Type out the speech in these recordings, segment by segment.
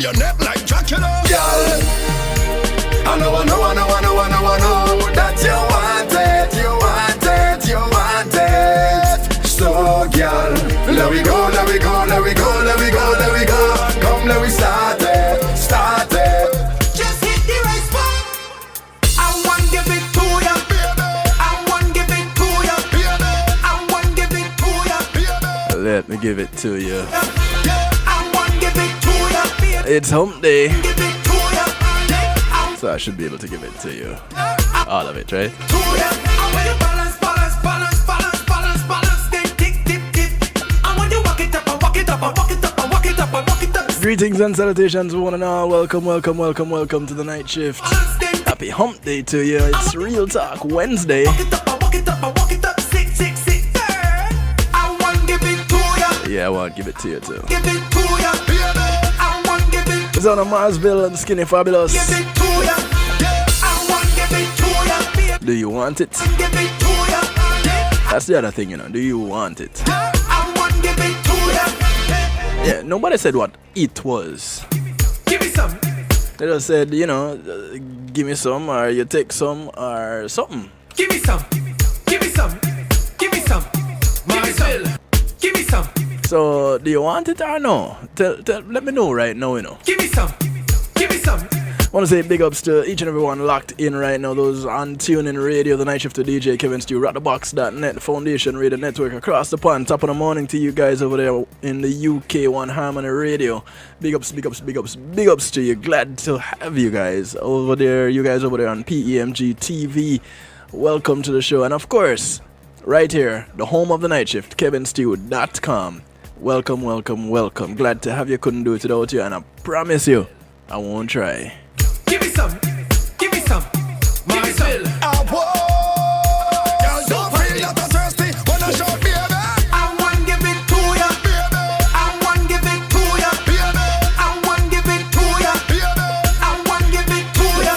your neck like Dracula. Girl, I know that you want it, you want it, you want it. So, girl, let we go, let we go, let we go, let we go, let we go. Come, let we start it, start it. Just hit the right spot. I want give it to ya. I want give it to ya. I want give it to ya. Let me give it to you. I want give it to ya. It's hump day, Give it to ya. so I should be able to give it to you. All of it, right? To ya. I want you balance, balance, balance, balance, balance, balance. Then tick, tick, tick. I want you walk it up, and walk it up, and walk it up, and walk it up, and walk it up. Greetings and salutations, one and all. Welcome, welcome, welcome, welcome to the night shift. Balance, then tick. Happy hump day to you. It's Real Talk Wednesday. Walk it up, and walk it up, and walk it up. Sick, sick, sick. I want give it to ya. Yeah, I want to give it to you too. Give it to ya. I want give it. It's on a Marsville and Skinny Fabulous. Give it to ya. I want give it to ya. Do you want it? Give it to ya. That's the other thing, you know. Do you want it? I want give it to ya. Yeah, nobody said what it was. Give me some. They just said, you know, give me some, or you take some, or something. Give me some. Give me some. Give me some. Give me some. Give me some. So, do you want it or no? Let me know right now, you know. Give me some. Give me some. I want to say big ups to each and everyone locked in right now. Those on TuneIn Radio, the Night Shift to DJ Kevin Stew, Ratterbox.net, Foundation Radio Network, across the pond. Top of the morning to you guys over there in the UK, One Harmony Radio. Big ups, big ups, big ups, big ups to you. Glad to have you guys over there. You guys over there on PEMG TV. Welcome to the show. And of course, right here, the home of the Night Shift, kevinstew.com. Welcome, welcome, welcome. Glad to have you. Couldn't do it without you. And I promise you, I won't try. Give me some. Give me some. Give me some. Girl, don't feel that I'm thirsty when I show, baby. I want give it to ya. I want give it to ya. I want give it to ya. I want give it to ya.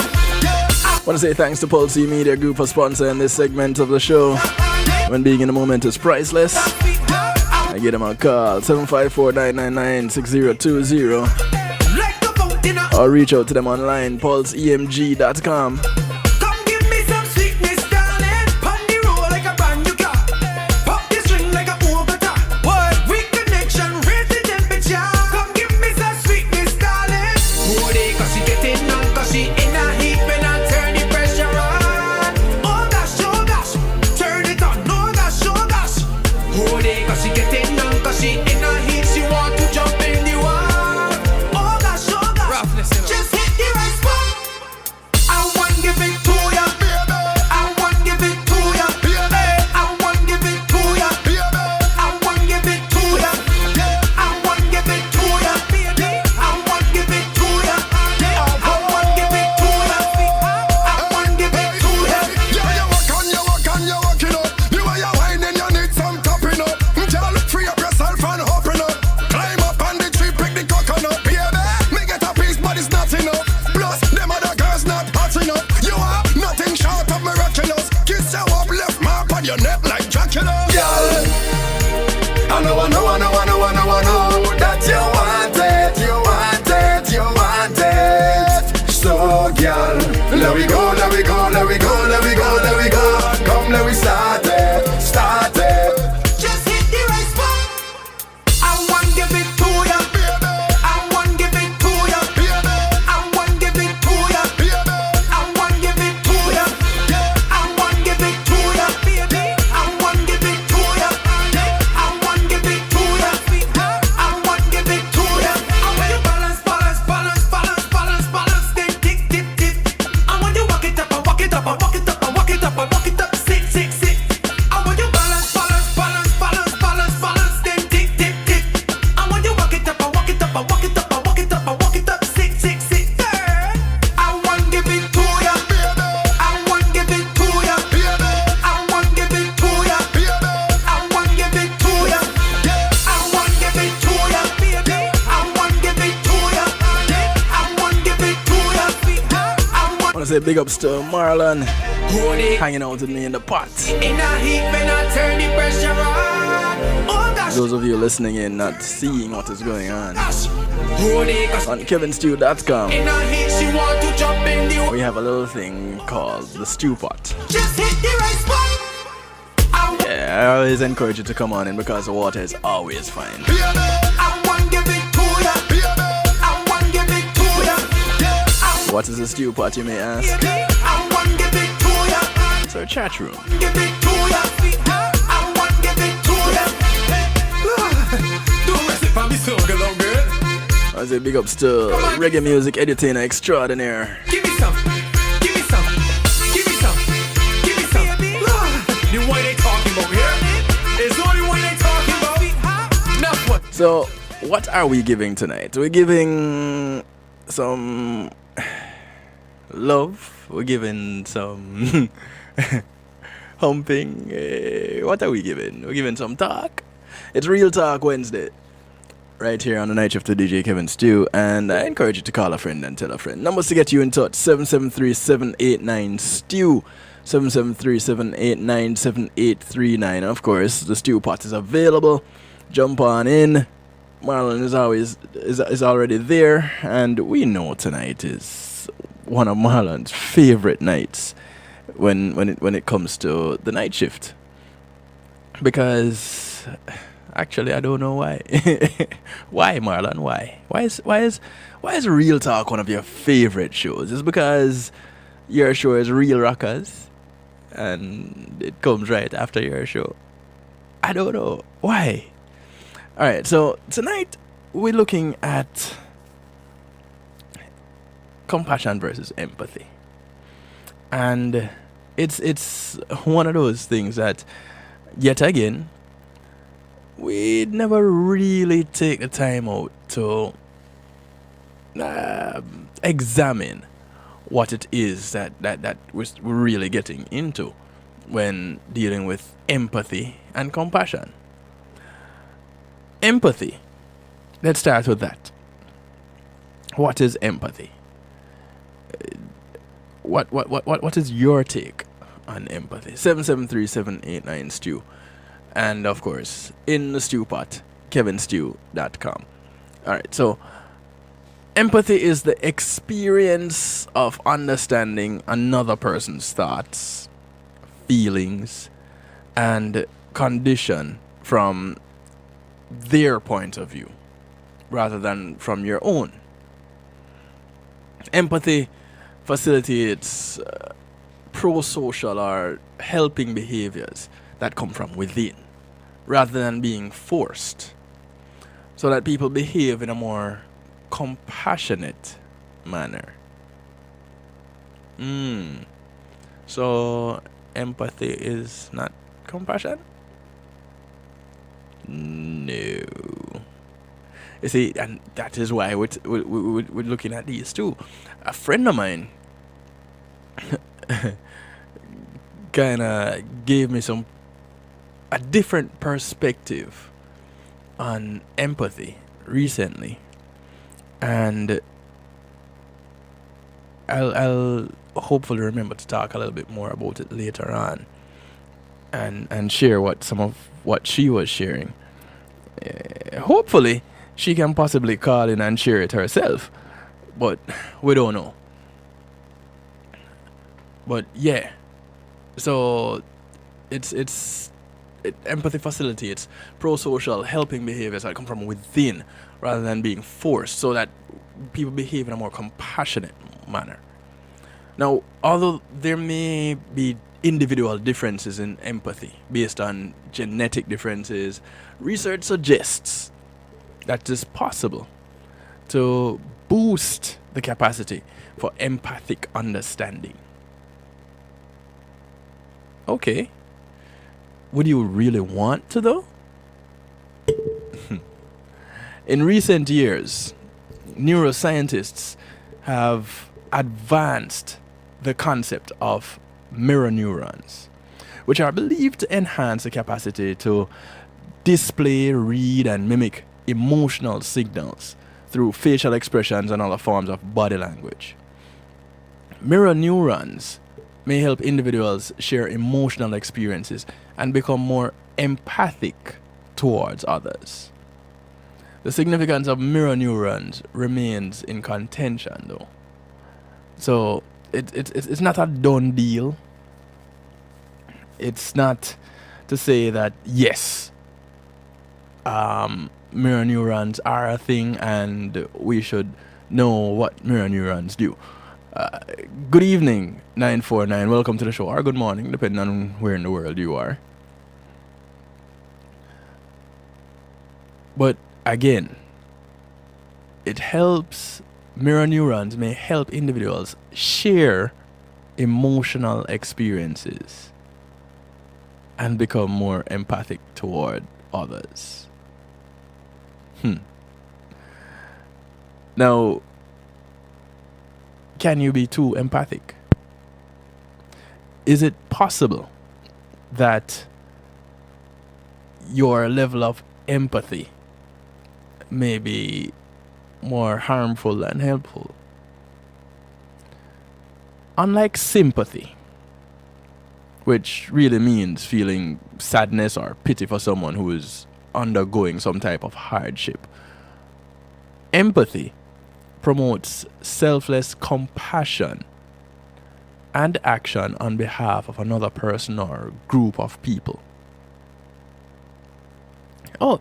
I want to say thanks to Pulse Media Group for sponsoring this segment of the show. When being in the moment is priceless, I give them a call, 754-999-6020, or reach out to them online, pulseemg.com. Come give me some sweetness, darling. Pon the road like a brand new car. Pop the string like a overtop. What? Reconnection, raise the temperature. Come give me some sweetness, darling. Oh, they cause she getting on, cause she in a heat when I turn the pressure on. Oh gosh, turn it on. Oh gosh. Oh, they cause she getting on, cause she in a heat. She want to jump in the water. Just hit the right spot. I want give it to ya. I want give it to ya. I want give it to ya. I want give it to ya. I want give it to ya. I want give it to ya. I want give it to ya. I want give it to ya. Yeah, you walk it up. The way you whining, you need some topping up. Girl, free up yourself and open up. Climb up on the tree, pick the coconut, baby. But it's not enough. Plus, them other girls not hot enough. You are nothing short of miraculous. Kiss you up, left mark on your neck like Dracula. Girl, I know that you want it, you want it, you want it. So, girl, let we go, let we go, let we go, let we go, let we go. Come, let we start it, start it. Just hit the right spot. I want give it to ya. I want give it to ya. I want give it to ya. I want give it to ya. I want give it to ya. I want give it to ya. I want give it to ya. I want give it to ya. I want you balance, balance, balance, balance, balance, balance. Then tick, tick, tick. I want you walk it up, and walk it up, and walk it up, and walk it up, and walk it up. Sick, sick, sick. I want you balance, balance, balance, balance, balance, balance. Then tick, tick, tick. I want you walk it up, and walk it up, and walk it up, and walk it up, and walk it up. Sick, sick, sick. I want give it to ya. I want give it to ya. I want give it to ya. I want give it to ya. I want give it to ya. I want give it to ya. I want give it to ya. I want to say big ups to Marlon, hanging out with me in the pot. In a heat when I turn the pressure on. Oh gosh. Those of you listening in, not seeing what is going on. Holy gosh. On KevinStew.com, In a heat, she want to jump in the. we have a little thing called the Stew Pot. Just hit the right spot. Yeah, I always encourage you to come on in because the water is always fine. Baby, I want give it to ya. baby, I want give it to ya. What is a stew pot, you may ask? I want give it to ya. It's our chat room. Give it to ya. I want give it to ya. Don't mess it for me, so good, girl. I say big ups to reggae music editor extraordinaire. Give me some. Give me some. Give me some. Give me some. The way they talking about here is only way they talking about. Now what? So, what are we giving tonight? We're giving some love. We're giving some humping. What are we giving? We're giving some talk. It's Real Talk Wednesday. Right here on the night shift to DJ Kevin Stew, and I encourage you to call a friend and tell a friend. Numbers to get you in touch: 773-789-STEW, 773-789-7839. And of course, the Stew Pot is available. Jump on in. Marlon is already there, and we know tonight is one of Marlon's favorite nights when it comes to the night shift, because. Actually, I don't know why. Why, Marlon? Why? Why is Real Talk one of your favorite shows? Is because your show is Real Rockers, and it comes right after your show. I don't know why. All right, so tonight we're looking at compassion versus empathy, and it's one of those things that, yet again, we never really take the time out to examine what it is that we're really getting into when dealing with empathy and compassion. Empathy. Let's start with that. What is empathy? What is your take on empathy? 773-789-STEW. And of course, in the stew pot, KevinStew.com. Alright, so empathy is the experience of understanding another person's thoughts, feelings, and condition from their point of view rather than from your own. Empathy facilitates pro-social or helping behaviors that come from within, rather than being forced, so that people behave in a more compassionate manner. So empathy is not compassion? No. You see, and that is why we're looking at these two. A friend of mine kind of gave me a different perspective on empathy recently, and I'll hopefully remember to talk a little bit more about it later on, and share some of what she was sharing. Hopefully she can possibly call in and share it herself, but we don't know. But yeah, so it's empathy facilitates pro-social helping behaviors that come from within rather than being forced, so that people behave in a more compassionate manner. Now, although there may be individual differences in empathy based on genetic differences, research suggests that it is possible to boost the capacity for empathic understanding. Okay. Would you really want to, though? In recent years, neuroscientists have advanced the concept of mirror neurons, which are believed to enhance the capacity to display, read, and mimic emotional signals through facial expressions and other forms of body language. Mirror neurons may help individuals share emotional experiences and become more empathic towards others. The significance of mirror neurons remains in contention, though. So it's not a done deal. It's not to say that yes, mirror neurons are a thing and we should know what mirror neurons do. Good evening, 949. Welcome to the show, or good morning, depending on where in the world you are. But again, it helps, mirror neurons may help individuals share emotional experiences and become more empathic toward others. Now, can you be too empathic? Is it possible that your level of empathy may be more harmful than helpful? Unlike sympathy, which really means feeling sadness or pity for someone who is undergoing some type of hardship, empathy promotes selfless compassion and action on behalf of another person or group of people. Oh,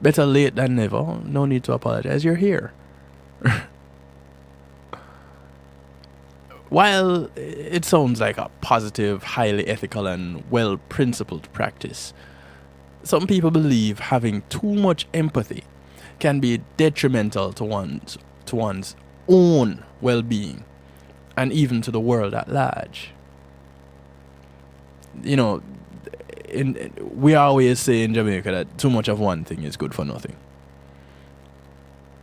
better late than never. No need to apologize. You're here. While it sounds like a positive, highly ethical, and well-principled practice, some people believe having too much empathy can be detrimental to one's own well-being and even to the world at large. You know, we always say in Jamaica that too much of one thing is good for nothing.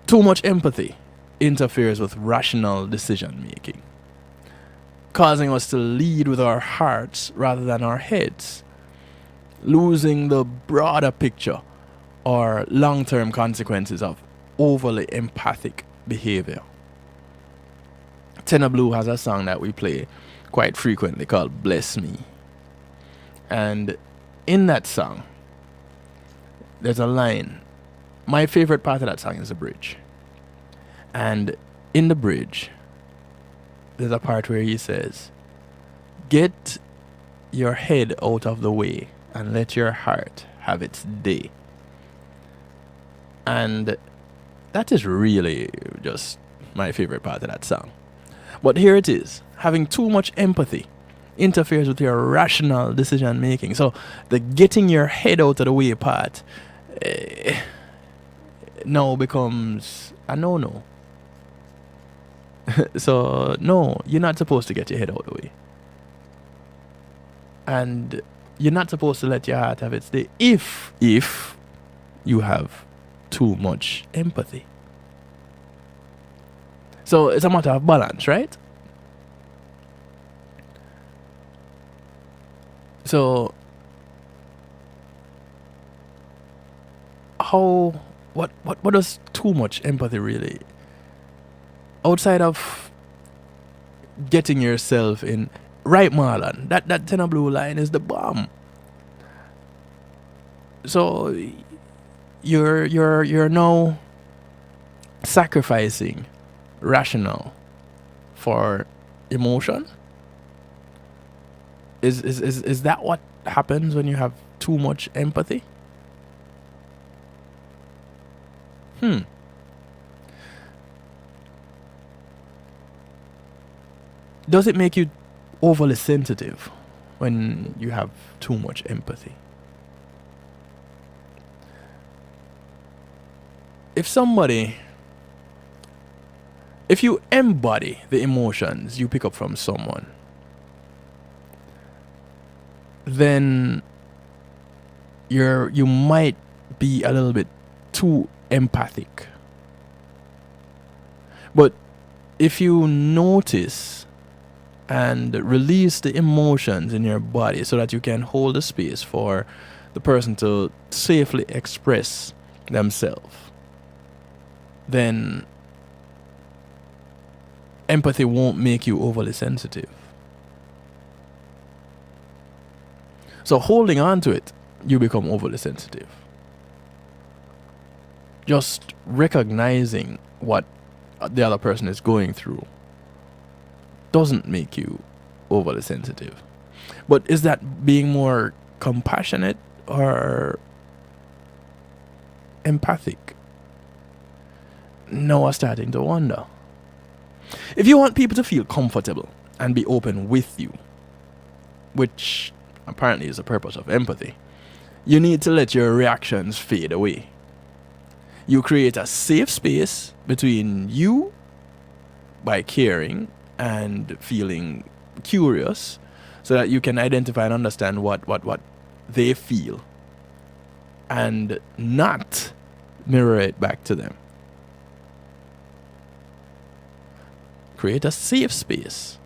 Too much empathy interferes with rational decision making, causing us to lead with our hearts rather than our heads, losing the broader picture or long-term consequences of overly empathic behavior. Tenor Blue has a song that we play quite frequently called Bless Me. And in that song, there's a line. My favorite part of that song is the bridge. And in the bridge, there's a part where he says, "Get your head out of the way and let your heart have its day." And that is really just my favorite part of that song. But here it is. Having too much empathy interferes with your rational decision making. So the getting your head out of the way part now becomes a no-no. So no, you're not supposed to get your head out of the way. And you're not supposed to let your heart have its day if you have too much empathy. So it's a matter of balance, right? So what does too much empathy really, outside of getting yourself in right, Marlon, that Tenor Blue line is the bomb. So you're now sacrificing rational for emotion. Is that what happens when you have too much empathy? Does it make you overly sensitive when you have too much empathy? If you embody the emotions you pick up from someone, then you might be a little bit too empathic. But if you notice and release the emotions in your body so that you can hold the space for the person to safely express themselves, then empathy won't make you overly sensitive. So holding on to it you become overly sensitive. Just recognizing what the other person is going through doesn't make you overly sensitive. But is that being more compassionate or empathic? Now I'm starting to wonder. If you want people to feel comfortable and be open with you, which apparently is the purpose of empathy, you need to let your reactions fade away. You create a safe space between you by caring and feeling curious so that you can identify and understand what they feel and not mirror it back to them. Create a safe space.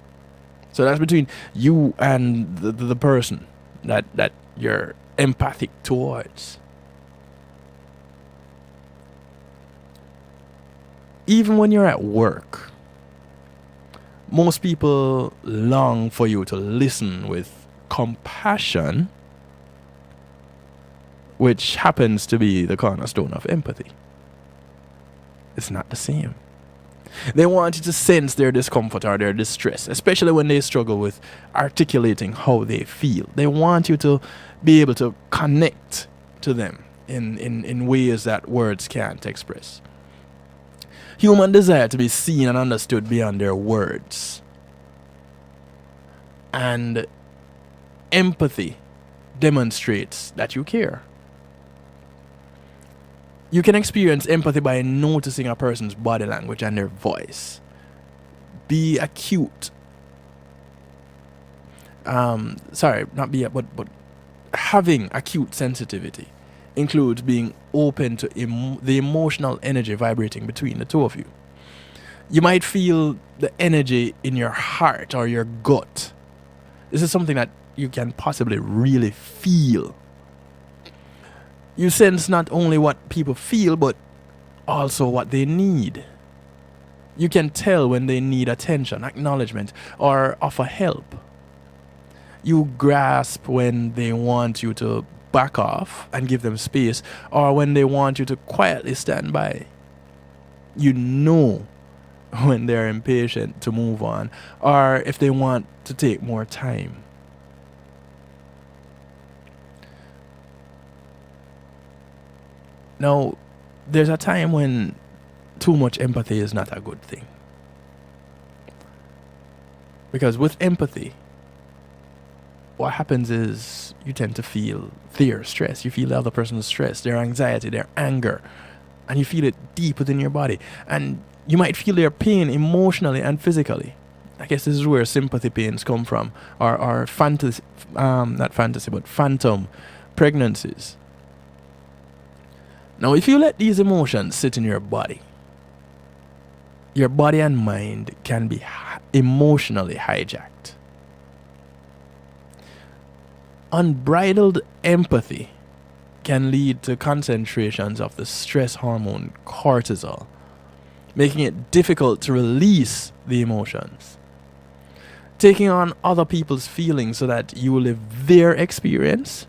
So that's between you and the person that you're empathic towards. Even when you're at work, most people long for you to listen with compassion, which happens to be the cornerstone of empathy. It's not the same. They want you to sense their discomfort or their distress, especially when they struggle with articulating how they feel. They want you to be able to connect to them in ways that words can't express. Human desire to be seen and understood beyond their words. And empathy demonstrates that you care. You can experience empathy by noticing a person's body language and their voice. Be acute. But having acute sensitivity includes being open to the emotional energy vibrating between the two of you. You might feel the energy in your heart or your gut. This is something that you can possibly really feel. You sense not only what people feel, but also what they need. You can tell when they need attention, acknowledgement, or offer help. You grasp when they want you to back off and give them space, or when they want you to quietly stand by. You know when they're impatient to move on, or if they want to take more time. Now, there's a time when too much empathy is not a good thing. Because with empathy, what happens is you tend to feel their stress. You feel the other person's stress, their anxiety, their anger, and you feel it deep within your body. And you might feel their pain emotionally and physically. I guess this is where sympathy pains come from, or phantom pregnancies. Now, if you let these emotions sit in your body and mind can be emotionally hijacked. Unbridled empathy can lead to concentrations of the stress hormone cortisol, making it difficult to release the emotions. Taking on other people's feelings so that you live their experience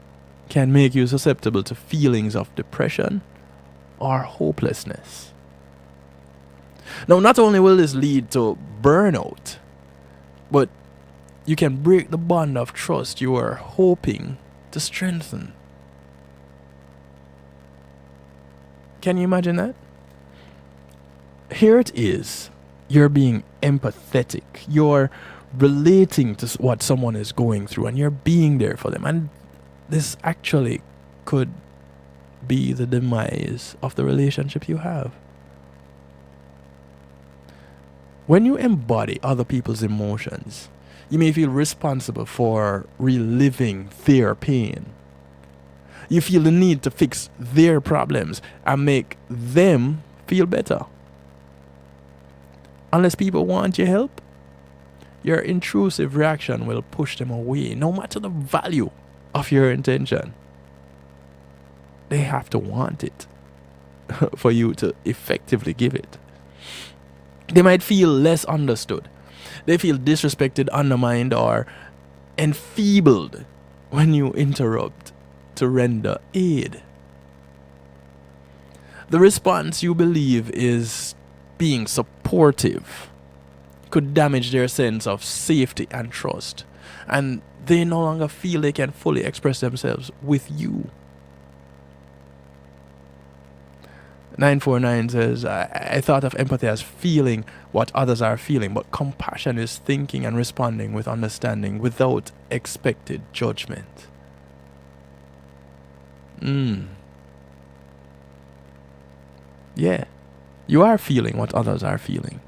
can make you susceptible to feelings of depression or hopelessness. Now, not only will this lead to burnout, but you can break the bond of trust you are hoping to strengthen. Can you imagine that? Here it is. You're being empathetic. You're relating to what someone is going through, and you're being there for them. And this actually could be the demise of the relationship you have. When you embody other people's emotions, you may feel responsible for reliving their pain. You feel the need to fix their problems and make them feel better. Unless people want your help, your intrusive reaction will push them away, no matter the value of your intention. They have to want it for you to effectively give it. They might feel less understood. They feel disrespected, undermined, or enfeebled when you interrupt to render aid. The response you believe is being supportive could damage their sense of safety and trust, and they no longer feel they can fully express themselves with you. 949 says, I thought of empathy as feeling what others are feeling, but compassion is thinking and responding with understanding without expected judgment. Yeah, you are feeling what others are feeling.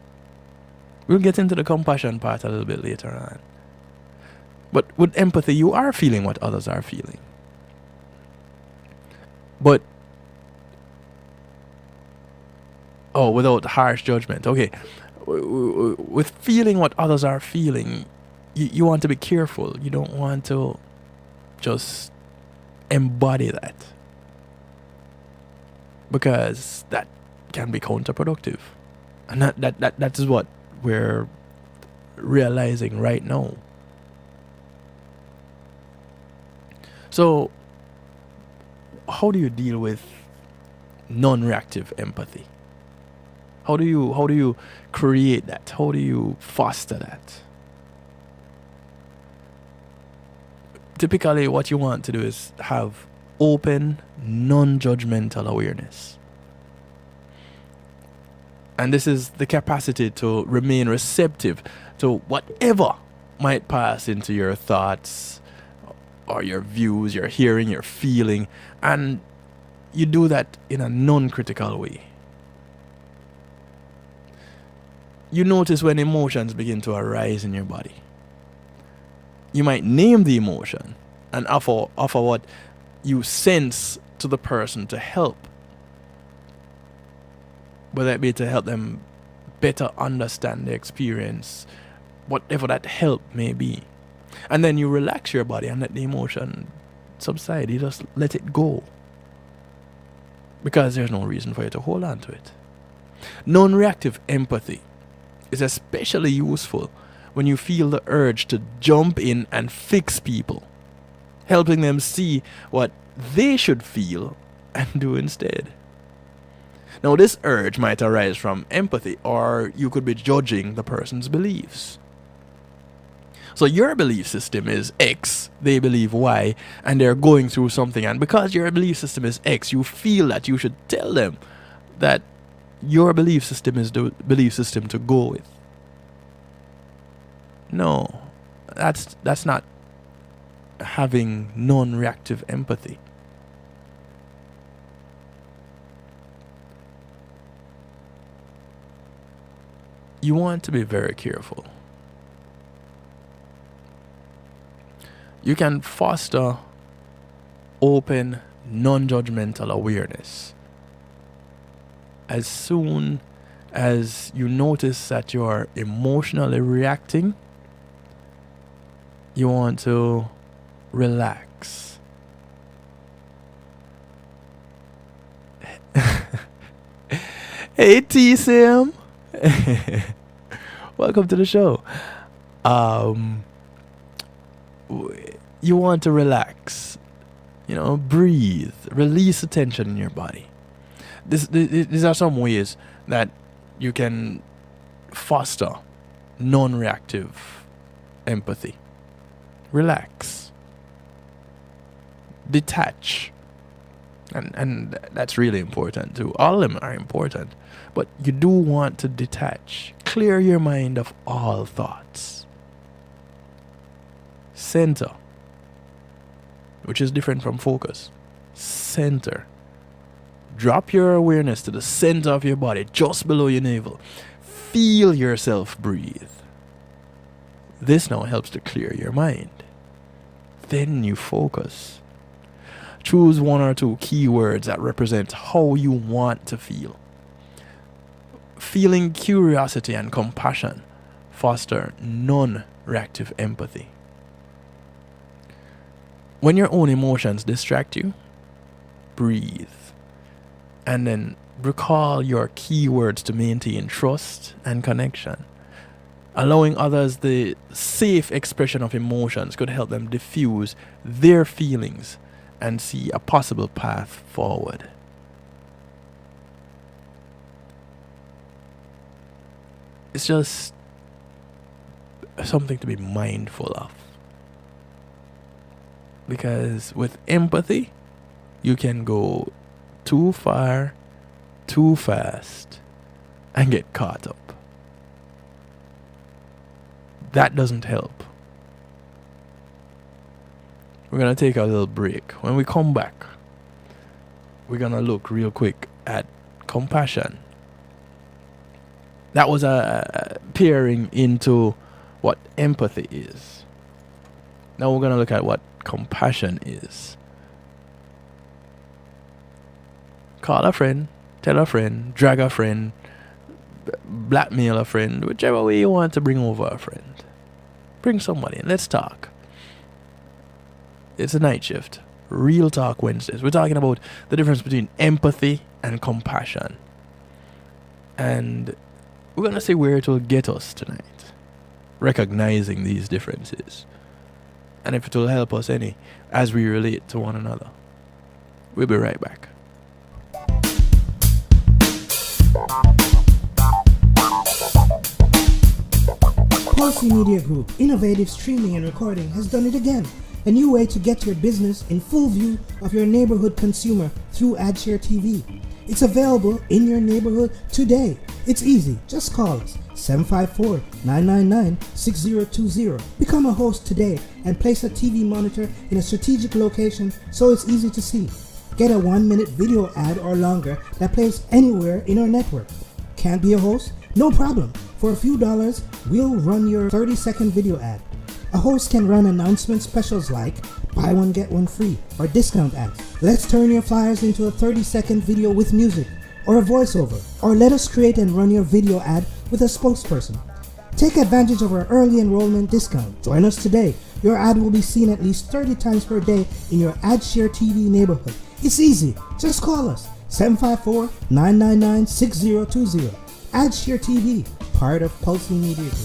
We'll get into the compassion part a little bit later on. But with empathy, you are feeling what others are feeling. But without harsh judgment. Okay. With feeling what others are feeling, you want to be careful. You don't want to just embody that, because that can be counterproductive. And that is what we're realizing right now. So, how do you deal with non-reactive empathy? How do you create that? How do you foster that? Typically, what you want to do is have open, non-judgmental awareness. And this is the capacity to remain receptive to whatever might pass into your thoughts or your views, your hearing, your feeling. And you do that in a non-critical way. You notice when emotions begin to arise in your body. You might name the emotion and offer what you sense to the person to help. Whether it be to help them better understand the experience, whatever that help may be. And then you relax your body and let the emotion subside. You just let it go, because there's no reason for you to hold on to it. Non-reactive empathy is especially useful when you feel the urge to jump in and fix people, helping them see what they should feel and do instead. Now, this urge might arise from empathy, or you could be judging the person's beliefs. So your belief system is X, they believe Y, and they're going through something. And because your belief system is X, you feel that you should tell them that your belief system is the belief system to go with. No, that's not having non-reactive empathy. You want to be very careful. You can foster open, non-judgmental awareness as soon as you notice that you're emotionally reacting. You want to relax. Hey T Sam. Welcome to the show. You want to relax, breathe, release the tension in your body. These are some ways that you can foster non-reactive empathy. Relax, detach, and that's really important too. All of them are important, but you do want to detach. Clear your mind of all thoughts. Center, which is different from focus. Center. Drop your awareness to the center of your body, just below your navel. Feel yourself breathe. This now helps to clear your mind. Then you focus. Choose one or two keywords that represent how you want to feel. Feeling curiosity and compassion foster non-reactive empathy. When your own emotions distract you, breathe. And then recall your keywords to maintain trust and connection. Allowing others the safe expression of emotions could help them diffuse their feelings and see a possible path forward. It's just something to be mindful of. Because with empathy, you can go too far, too fast, and get caught up. That doesn't help. We're going to take a little break. When we come back, we're going to look real quick at compassion. That was a peering into what empathy is. Now we're going to look at what compassion is. Call a friend, tell a friend, drag a friend, blackmail a friend, whichever way you want to bring over a friend. Bring somebody in. Let's talk. It's a night shift. Real Talk Wednesdays. We're talking about the difference between empathy and compassion. And we're going to see where it will get us tonight. Recognizing these differences. And if it will help us any as we relate to one another. We'll be right back. Pulsey Media Group, innovative streaming and recording, has done it again. A new way to get your business in full view of your neighborhood consumer through AdShare TV. It's available in your neighborhood today. It's easy. Just call us 754-999-6020. Become a host today and place a TV monitor in a strategic location so it's easy to see. Get a 1-minute video ad or longer that plays anywhere in our network. Can't be a host? No problem. For a few dollars, we'll run your 30-second video ad. A host can run announcement specials like buy one get one free or discount ads. Let's turn your flyers into a 30-second video with music or a voiceover, or let us create and run your video ad with a spokesperson. Take advantage of our early enrollment discount. Join us today. Your ad will be seen at least 30 times per day in your AdShare TV neighborhood. It's easy. Just call us 754-999-6020. AdShare TV, part of Pulsey Media Group.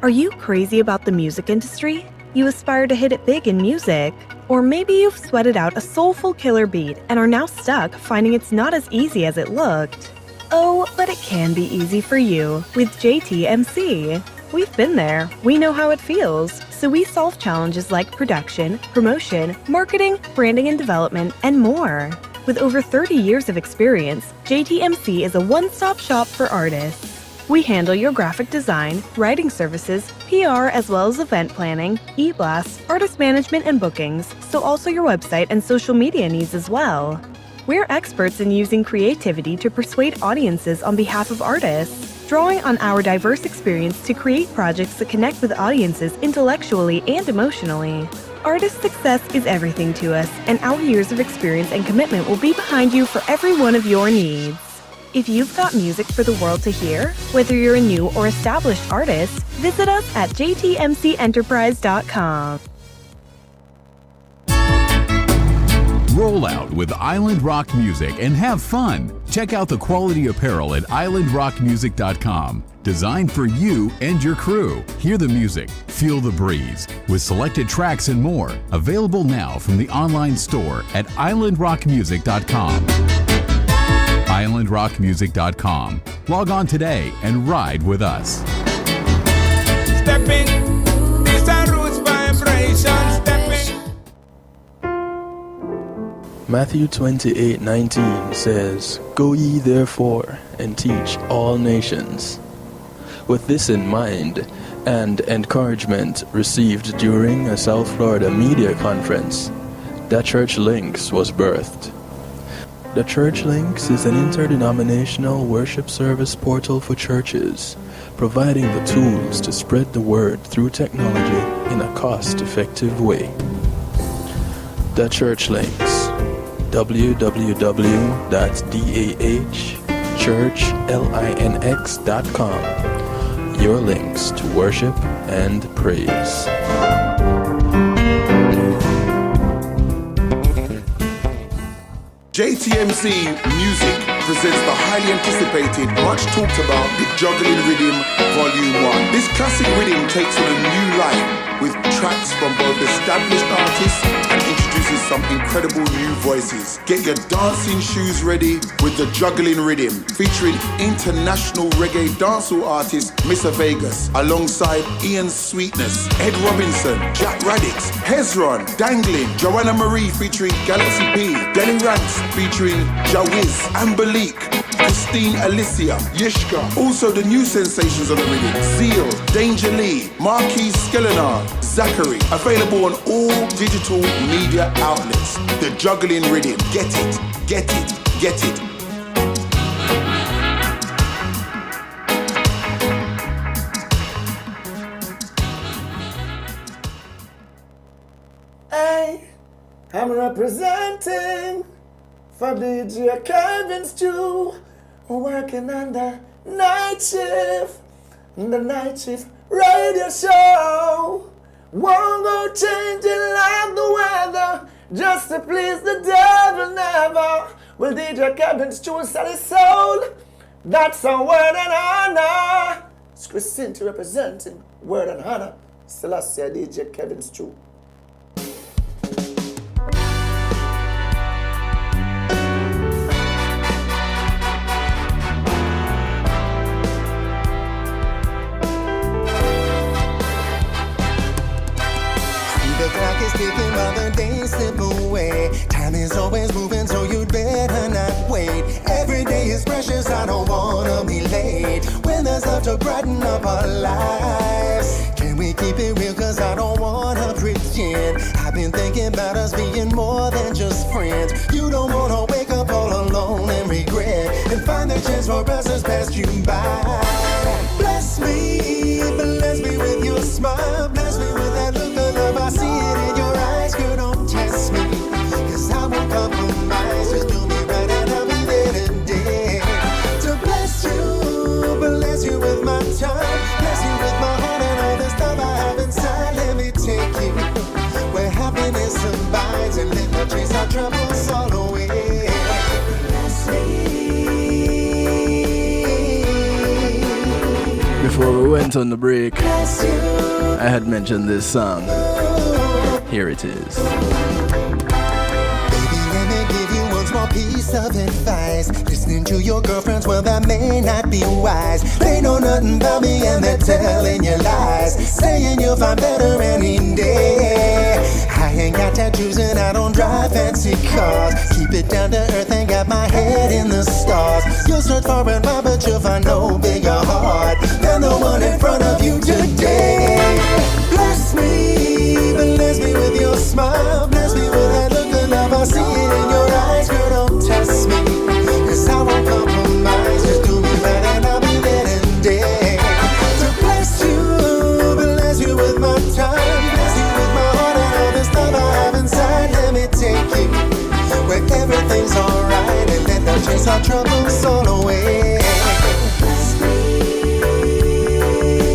Are you crazy about the music industry? You aspire to hit it big in music? Or maybe you've sweated out a soulful killer beat and are now stuck finding it's not as easy as it looked. Oh, but it can be easy for you with JTMC. We've been there. We know how it feels. So we solve challenges like production, promotion, marketing, branding and development, and more. With over 30 years of experience, JTMC is a one-stop shop for artists. We handle your graphic design, writing services, PR, as well as event planning, e-blasts, artist management, and bookings, so also your website and social media needs as well. We're experts in using creativity to persuade audiences on behalf of artists, drawing on our diverse experience to create projects that connect with audiences intellectually and emotionally. Artist success is everything to us, and our years of experience and commitment will be behind you for every one of your needs. If you've got music for the world to hear, whether you're a new or established artist, visit us at jtmcenterprise.com. Roll out with Island Rock Music and have fun. Check out the quality apparel at islandrockmusic.com. Designed for you and your crew. Hear the music, feel the breeze, with selected tracks and more. Available now from the online store at islandrockmusic.com. islandrockmusic.com. Log on today and ride with us. Stepping, these are roots vibrations. Stepping. Matthew 28:19 says, "Go ye therefore and teach all nations." With this in mind, and encouragement received during a South Florida media conference, The Church Links was birthed. The Church Links is an interdenominational worship service portal for churches, providing the tools to spread the word through technology in a cost-effective way. The church links: www.dahchurchlinx.com. Your links to worship and praise. JTMC Music presents the highly anticipated, much talked about, The Juggling Rhythm Volume 1. This classic rhythm takes on a new life with tracks from both established artists and introduces some incredible new voices. Get your dancing shoes ready with The Juggling Rhythm, featuring international reggae dancehall artist Mr. Vegas, alongside Ian Sweetness, Ed Robinson, Jack Radix, Hezron, Dangling, Joanna Marie featuring Galaxy P, Denny Ranks featuring Jawiz, Ambalik, Christine Alicia, Yishka. Also the new sensations on the rhythm: Zeal, Danger Lee, Marquis Skelenar, Zachary. Available on all digital media outlets. The Juggling Rhythm. Get it, get it, get it. Hey, I'm representing for DJ Kevin Stew, working on the night shift radio show. Won't go changing like the weather, just to please the devil never. Will DJ Kevin Stew sell his soul? That's a word and honor. It's Christine representing word and honor. Selassie DJ Kevin Stew. Ticking while the days slip away. Time is always moving, so you'd better not wait. Every day is precious, I don't wanna be late. When there's love to brighten up our lives, can we keep it real? Cause I don't wanna pretend. I've been thinking about us being more than just friends. You don't wanna wake up all alone and regret, and find the chance for us to pass you by. Bless me with your smile. Bless me with that look of love. I see it in your eyes, girl, don't test me. Cause I won't compromise, just do me right and I'll be there today. To bless you with my time. Bless you with my heart and all the stuff I have inside. Let me take you where happiness abides, and let me chase our troubles all away. Bless me. Before we went on the break, I had mentioned this song. Here it is. Baby, let me give you one small piece of advice. Listening to your girlfriends, well, that may not be wise. They know nothing about me and they're telling you lies, saying you'll find better any day. I ain't got tattoos and I don't drive fancy cars. Keep it down to earth and got my head in the stars. You'll search far and wide, but you'll find no bigger heart than the one in front of you today. Bless me, bless me with your smile. Bless me with that look of love. I see it in your eyes, girl, don't test me. Cause I won't compromise, just do me right and I'll be there today. To bless you with my time. Bless you with my heart and all the stuff I have inside. Let me take you where everything's alright, and let them chase our troubles all away.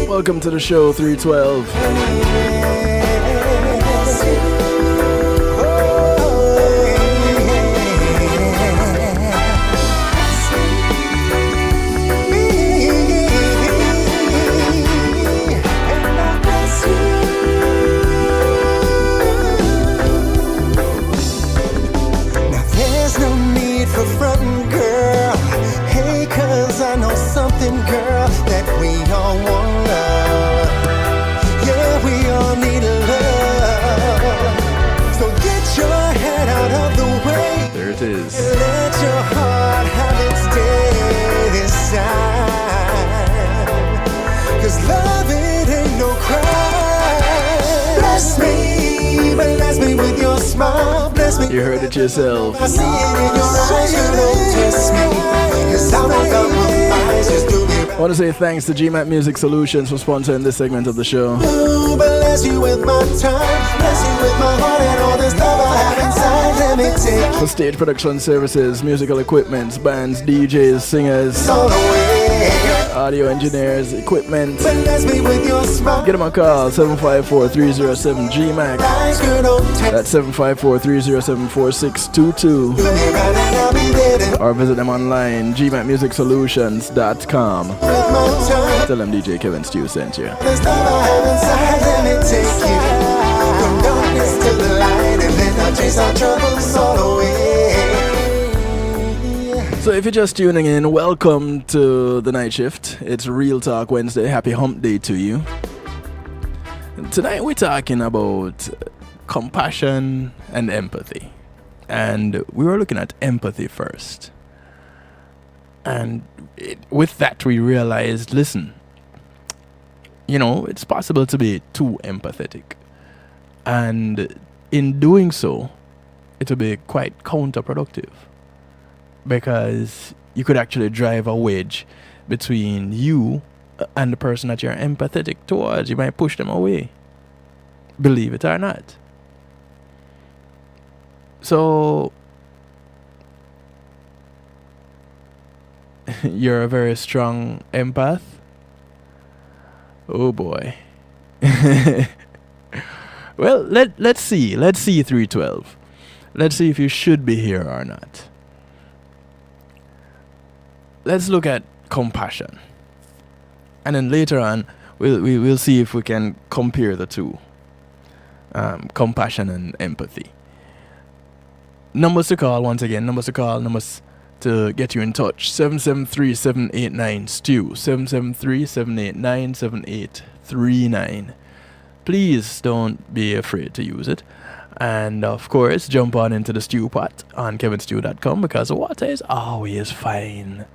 Welcome to the show, 312. Now there's no need for frontin', girl. Hey, cause I know something, girl, that we all want. We all need love. So get your head out of the way. There it is. Let your heart have its day this time. Cause love, it ain't no crime. Bless me with your smile. Bless me. You heard it yourself. I see it in your eyes, you don't test me. Cause I won't compromise, just do me right. I want to say thanks to GMAT Music Solutions for sponsoring this segment of the show. Ooh, bless you with my time, bless you with my heart and all this love I have inside. Let me take For stage production services, musical equipment, bands, DJs, singers, all the way. audio engineers, equipment. Bless me with your smile. Give them a call, 754-307-GMAC. Nice girl, don't take That's 754-307-4622. me right and I'll be there to Or visit them online, gmatsmusicsolutions.com. with my time. Tell them DJ Kevin Stew sent you. This love I have inside, let me take you from darkness to the light, and then I'll chase our troubles all away. So if you're just tuning in, welcome to the night shift. It's Real Talk Wednesday. Happy hump day to you. Tonight we're talking about compassion and empathy. And we were looking at empathy first. And with that we realized, listen, you know, it's possible to be too empathetic. And in doing so, it will be quite counterproductive. Because you could actually drive a wedge between you and the person that you're empathetic towards. You might push them away. Believe it or not. So, you're a very strong empath? Oh boy. Well, let's see. Let's see 312. Let's see if you should be here or not. Let's look at compassion. And then later on, we'll see if we can compare the two. Compassion and empathy. Numbers to call, once again. Numbers to call, numbers to get you in touch. 773-789-STEW. 773-789-7839. Please don't be afraid to use it. And of course, jump on into the stew pot on kevinstew.com, because the water is always fine.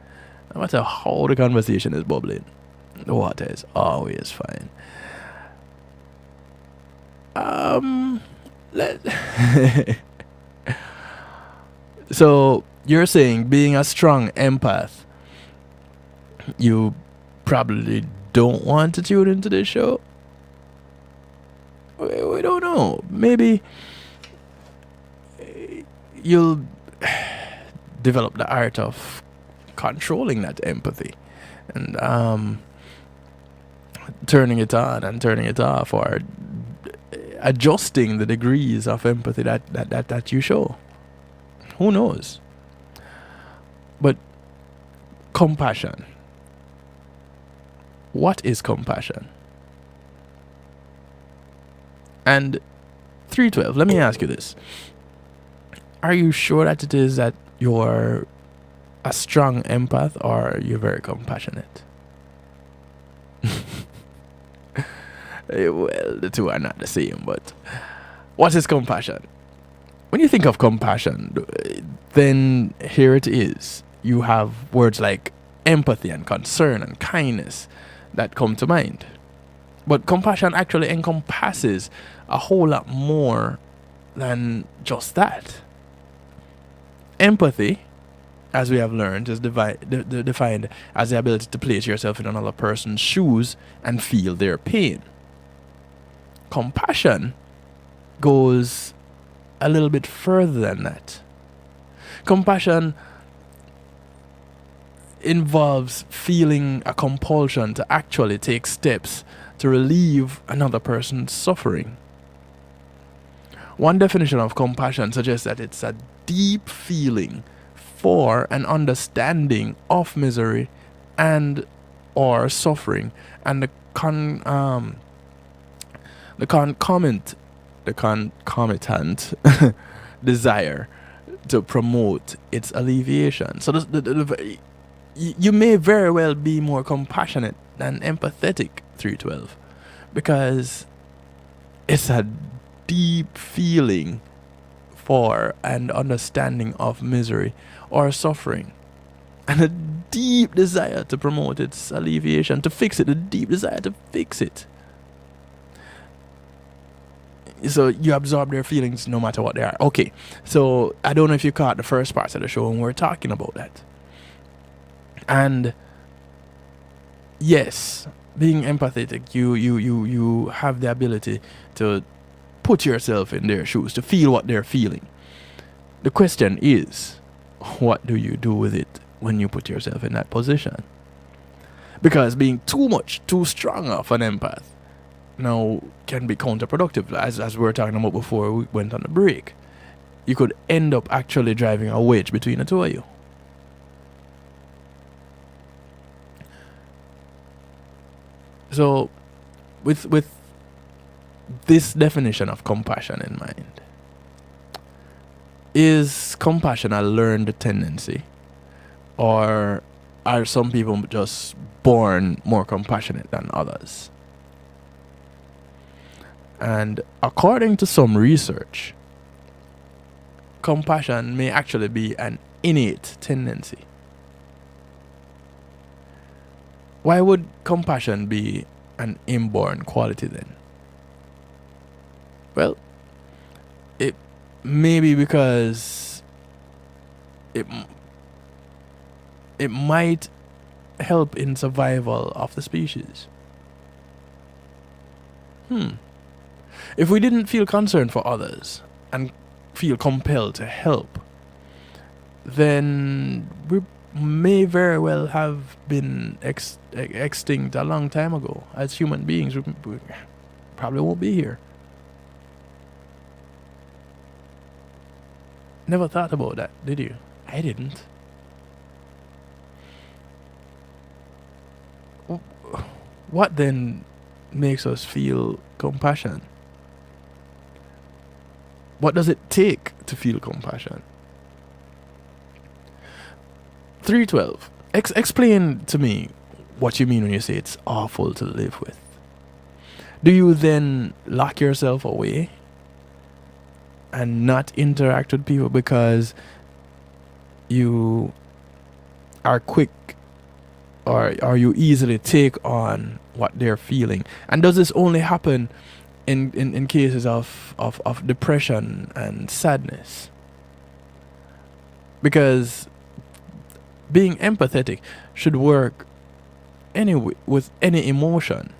No matter how the conversation is bubbling, the water is always fine. So you're saying, being a strong empath, you probably don't want to tune into this show? We don't know. Maybe you'll develop the art of controlling that empathy and turning it on and turning it off, or adjusting the degrees of empathy that you show. Who knows? But compassion. What is compassion? And 312, let me ask you this. Are you sure that it is that you're a strong empath, or you're very compassionate? Well, the two are not the same, but what is compassion? When you think of compassion, then here it is. You have words like empathy and concern and kindness that come to mind. But compassion actually encompasses a whole lot more than just that. Empathy, as we have learned, is defined as the ability to place yourself in another person's shoes and feel their pain. Compassion goes a little bit further than that. Compassion involves feeling a compulsion to actually take steps to relieve another person's suffering. One definition of compassion suggests that it's a deep feeling for an understanding of misery and or suffering, and the concomitant desire to promote its alleviation. So you may very well be more compassionate than empathetic, 312, because it's a deep feeling for and understanding of misery or suffering, and a deep desire to promote its alleviation, to fix it, a deep desire to fix it. So you absorb their feelings no matter what they are. Okay, so I don't know if you caught the first part of the show when we were talking about that. And yes, being empathetic, you have the ability to put yourself in their shoes, to feel what they're feeling. The question is, what do you do with it when you put yourself in that position? Because being too strong of an empath now can be counterproductive, as we were talking about before we went on the break. You could end up actually driving a wedge between the two of you. So, with this definition of compassion in mind, is compassion a learned tendency, or are some people just born more compassionate than others? And according to some research, compassion may actually be an innate tendency. Why would compassion be an inborn quality then? Well, it may be because it might help in survival of the species. If we didn't feel concern for others and feel compelled to help, then we may very well have been extinct a long time ago. As human beings, we probably won't be here. Never thought about that, did you? I didn't. What then makes us feel compassion? What does it take to feel compassion? 312. Explain to me what you mean when you say it's awful to live with. Do you then lock yourself away and not interact with people because you are quick, or you easily take on what they're feeling? And does this only happen in cases of depression and sadness? Because being empathetic should work anyway with any emotion.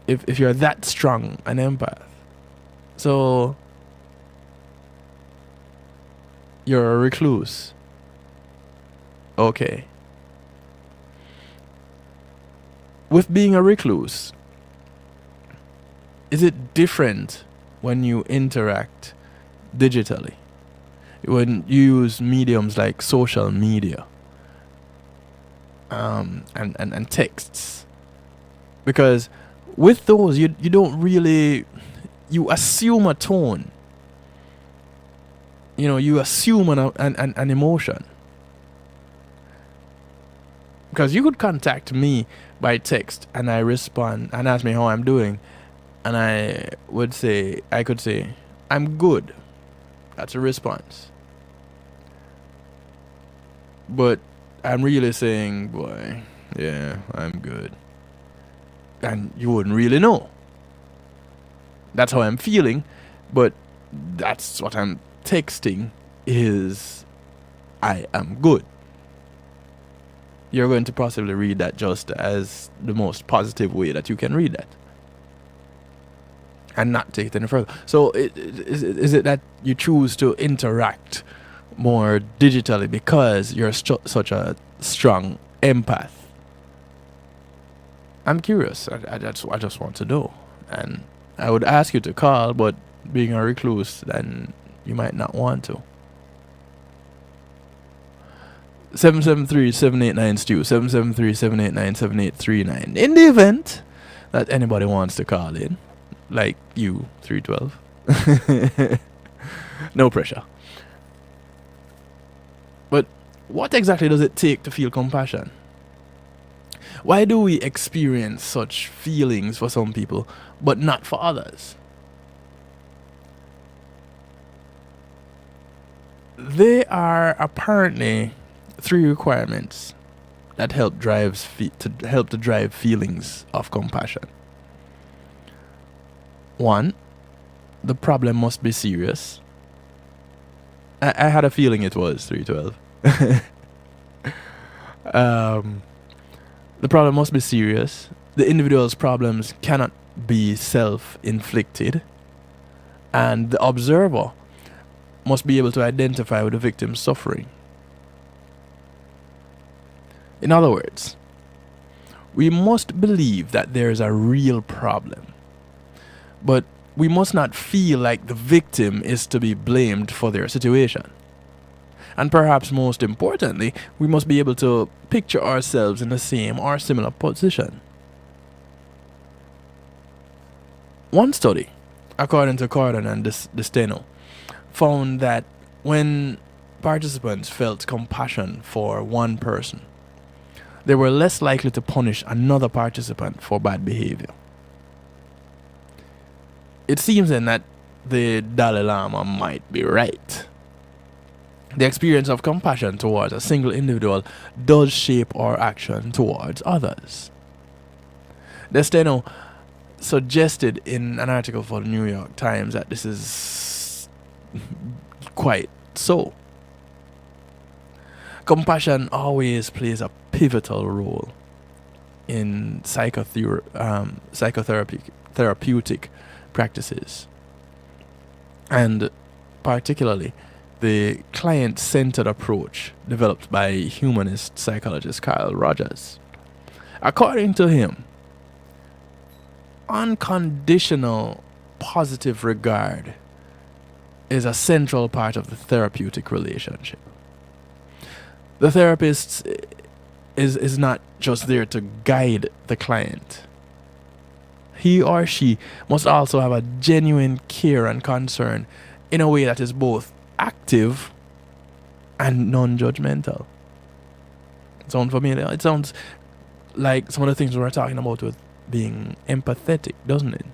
If you're that strong an empath. So you're a recluse. Okay. With being a recluse, is it different when you interact digitally? When you use mediums like social media and texts? Because with those, you don't really, you assume a tone. You assume an emotion. Because you could contact me by text and I respond and ask me how I'm doing, and I could say, I'm good. That's a response. But I'm really saying, boy, yeah, I'm good. And you wouldn't really know. That's how I'm feeling, but that's what I'm texting is, I am good. You're going to possibly read that just as the most positive way that you can read that, and not take it any further. So is it that you choose to interact more digitally because you're such a strong empath? I'm curious. I just want to know. And I would ask you to call, but being a recluse, then you might not want to. 773-789-STEW, 773-789-7839. In the event that anybody wants to call in, like you, 312. No pressure. But what exactly does it take to feel compassion? Why do we experience such feelings for some people, but not for others? There are apparently 3 requirements that help to drive feelings of compassion. 1, the problem must be serious. I had a feeling it was 312. The problem must be serious. The individual's problems cannot be self-inflicted. And the observer must be able to identify with the victim's suffering. In other words, we must believe that there is a real problem. But we must not feel like the victim is to be blamed for their situation. And perhaps most importantly, we must be able to picture ourselves in the same or similar position. One study, according to Cordon and Desteno, found that when participants felt compassion for one person, they were less likely to punish another participant for bad behavior. It seems then that the Dalai Lama might be right. The experience of compassion towards a single individual does shape our action towards others. Desteno suggested in an article for the New York Times that this is quite so. Compassion always plays a pivotal role in psychotherapeutic practices, and particularly the client-centered approach developed by humanist psychologist Carl Rogers. According to him, unconditional positive regard is a central part of the therapeutic relationship. The therapist is not just there to guide the client. He or she must also have a genuine care and concern in a way that is both active and non-judgmental. Sound familiar? It sounds like some of the things we were talking about with being empathetic, doesn't it?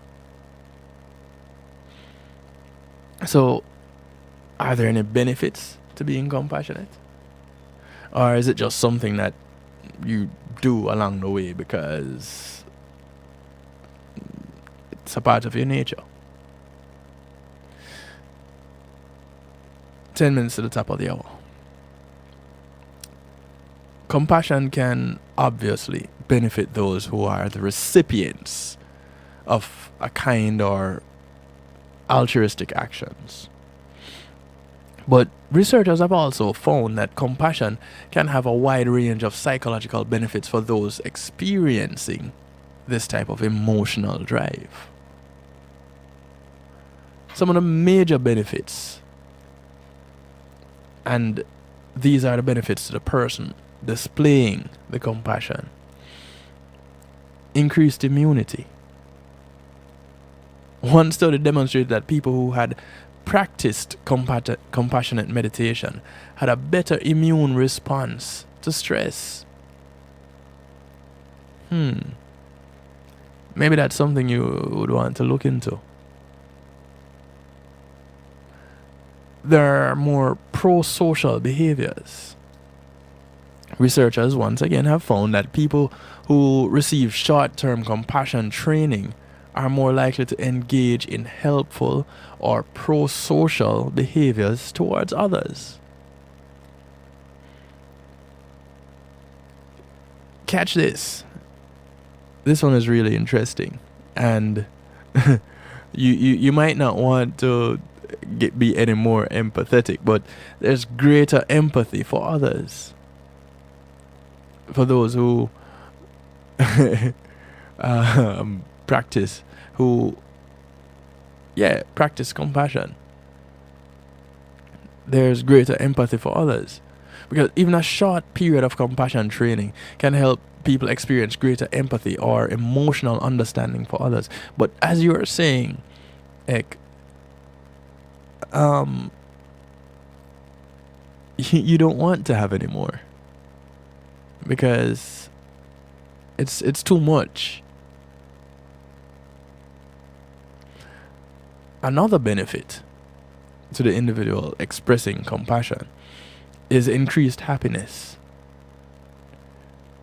So, are there any benefits to being compassionate? Or is it just something that you do along the way because it's a part of your nature? 10 minutes to the top of the hour. Compassion can obviously benefit those who are the recipients of a kind or altruistic actions. But researchers have also found that compassion can have a wide range of psychological benefits for those experiencing this type of emotional drive. Some of the major benefits, and these are the benefits to the person displaying the compassion: increased immunity. One study demonstrated that people who had practiced compassionate meditation had a better immune response to stress. Maybe that's something you would want to look into. There are more pro-social behaviors. Researchers once again have found that people who receive short-term compassion training are more likely to engage in helpful or pro-social behaviors towards others. Catch this. This one is really interesting, and you might not want to be any more empathetic, but there's greater empathy for others, for those who practice compassion. There's greater empathy for others, because even a short period of compassion training can help people experience greater empathy or emotional understanding for others. But as you were saying, Ek, you don't want to have any more, because it's too much. Another benefit to the individual expressing compassion is increased happiness.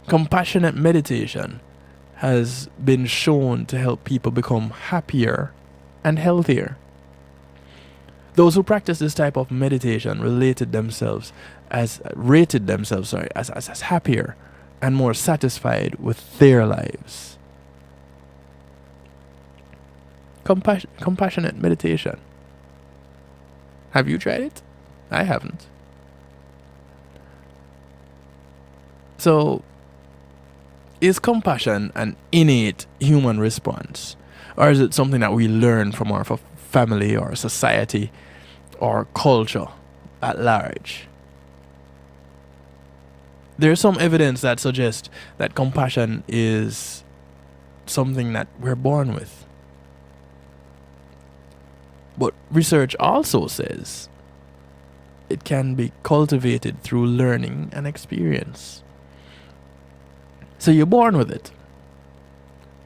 Compassionate meditation has been shown to help people become happier and healthier. Those who practice this type of meditation rated themselves as happier and more satisfied with their lives. Compassionate meditation. Have you tried it? I haven't. So, is compassion an innate human response? Or is it something that we learn from our family or society or culture at large? There's some evidence that suggests that compassion is something that we're born with. But research also says it can be cultivated through learning and experience. So you're born with it.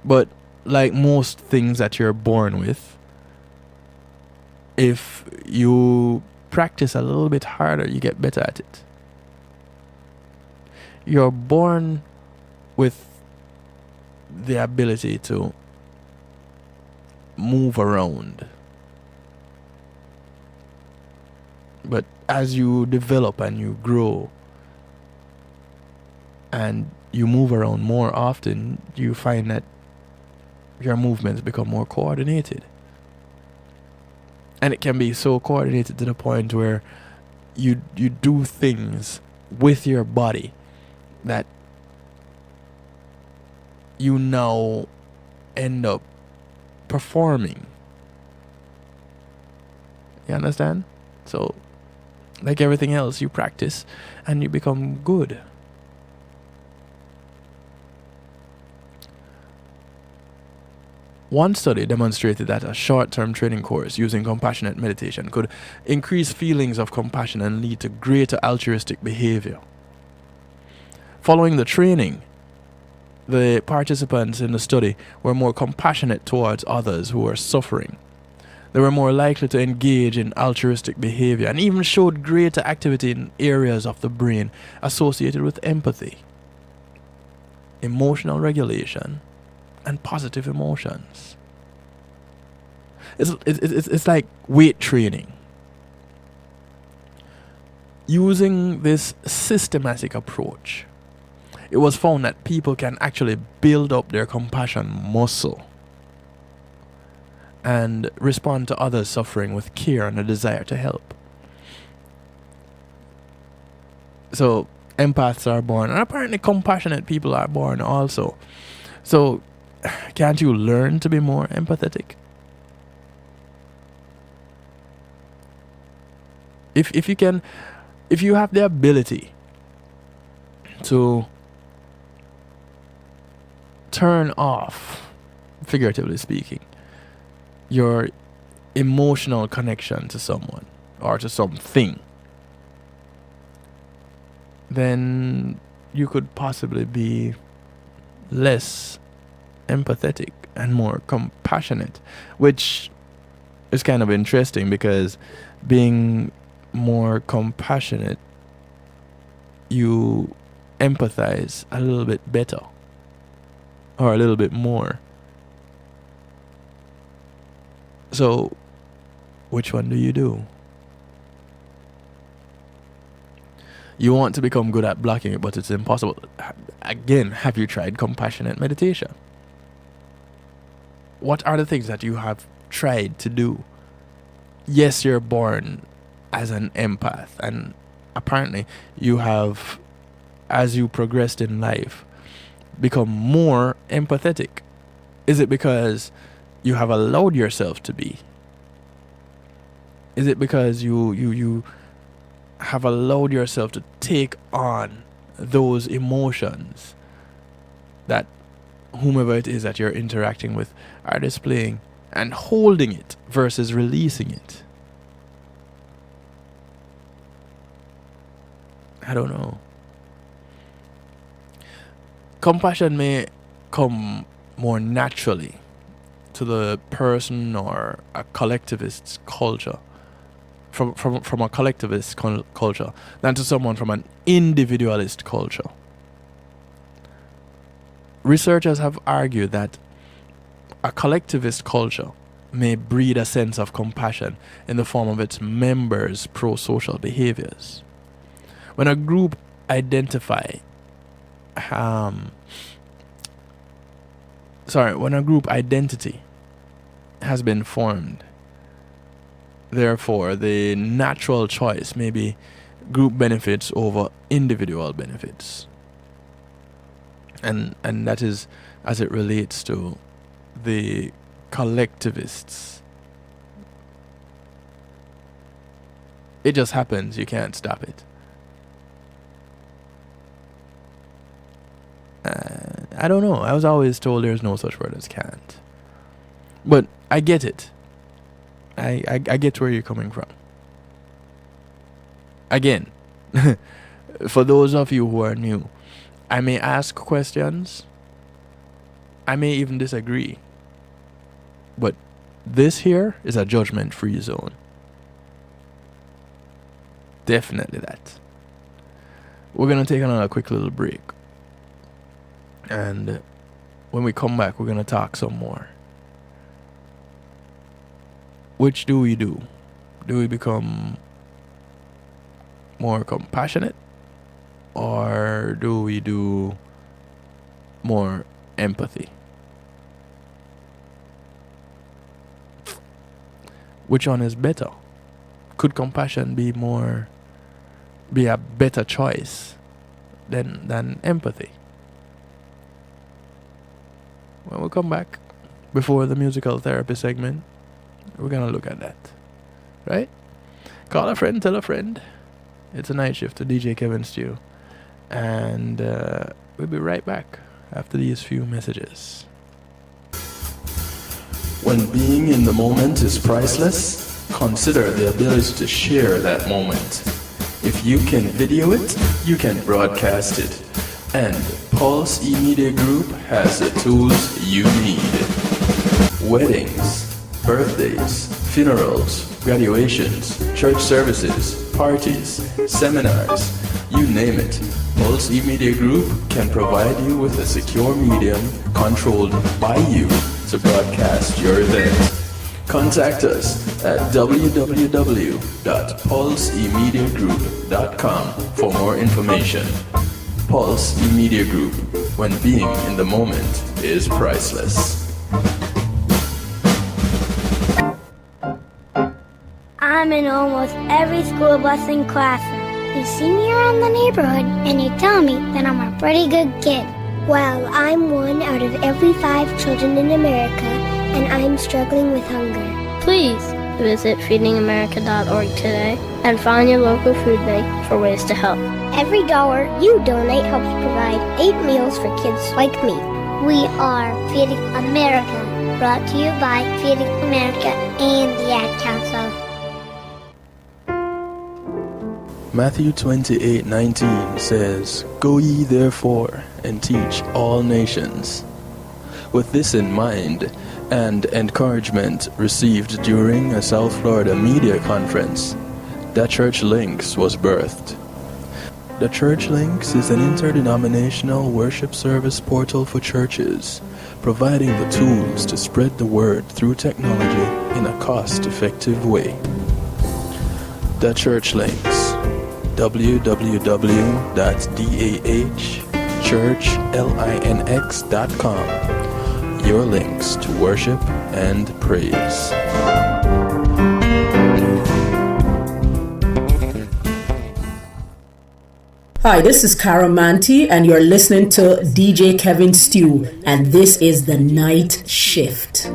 But like most things that you're born with, if you practice a little bit harder, you get better at it. You're born with the ability to move around. But as you develop and you grow and you move around more often, you find that your movements become more coordinated. And it can be so coordinated to the point where you do things with your body that you now end up performing. You understand? So, like everything else, you practice and you become good. One study demonstrated that a short-term training course using compassionate meditation could increase feelings of compassion and lead to greater altruistic behavior. Following the training, the participants in the study were more compassionate towards others who were suffering. They were more likely to engage in altruistic behavior and even showed greater activity in areas of the brain associated with empathy, emotional regulation, and positive emotions. It's like weight training. Using this systematic approach, it was found that people can actually build up their compassion muscle and respond to others suffering with care and a desire to help. So empaths are born, and apparently compassionate people are born also. So can't you learn to be more empathetic? If you have the ability to turn off, figuratively speaking, your emotional connection to someone or to something, then you could possibly be less empathetic and more compassionate, which is kind of interesting because being more compassionate, you empathize a little bit better or a little bit more. So, which one do you do? You want to become good at blocking it, but it's impossible. Again, have you tried compassionate meditation? What are the things that you have tried to do? Yes, you're born as an empath, and apparently you have, as you progressed in life, become more empathetic. Is it because you have allowed yourself to be? Is it because you have allowed yourself to take on those emotions that whomever it is that you're interacting with are displaying, and holding it versus releasing it? I don't know. Compassion may come more naturally to the person or a collectivist culture, from a collectivist culture, than to someone from an individualist culture. Researchers have argued that a collectivist culture may breed a sense of compassion in the form of its members' pro-social behaviors. When a group identify when a group identity has been formed, therefore the natural choice may be group benefits over individual benefits. And that is as it relates to the collectivists. It just happens, you can't stop it. I don't know. I was always told there's no such word as can't. But I get it. I get where you're coming from. Again, for those of you who are new, I may ask questions. I may even disagree. But this here is a judgment-free zone. Definitely that. We're going to take another quick little break. And when we come back, we're going to talk some more. Which do we do? Do we become more compassionate? Or do we do more empathy? Which one is better? Could compassion be a better choice than empathy? When we come back, before the musical therapy segment, we're going to look at that. Right? Call a friend, tell a friend. It's a night shift to DJ Kevin Stew. And we'll be right back after these few messages. When being in the moment is priceless, consider the ability to share that moment. If you can video it, you can broadcast it. And Pulse E-Media Group has the tools you need. Weddings, birthdays, funerals, graduations, church services, parties, seminars, you name it. Pulse E-Media Group can provide you with a secure medium controlled by you to broadcast your event. Contact us at www.pulsemediagroup.com for more information. Pulse E-Media Group, when being in the moment is priceless. I'm in almost every school bus and classroom. You see me around the neighborhood and you tell me that I'm a pretty good kid. Well, I'm one out of every 5 children in America, and I'm struggling with hunger. Please visit feedingamerica.org today and find your local food bank for ways to help. Every dollar you donate helps provide 8 meals for kids like me. We are Feeding America, brought to you by Feeding America and the Ad Council. Matthew 28:19 says, "Go ye therefore and teach all nations." With this in mind, and encouragement received during a South Florida media conference, The Church Links was birthed. The Church Links is an interdenominational worship service portal for churches, providing the tools to spread the word through technology in a cost-effective way. The Church Links, www.dahchurchlinx.com. Your links to worship and praise. Hi, this is Cara Manti, and you're listening to DJ Kevin Stew, and this is The Night Shift.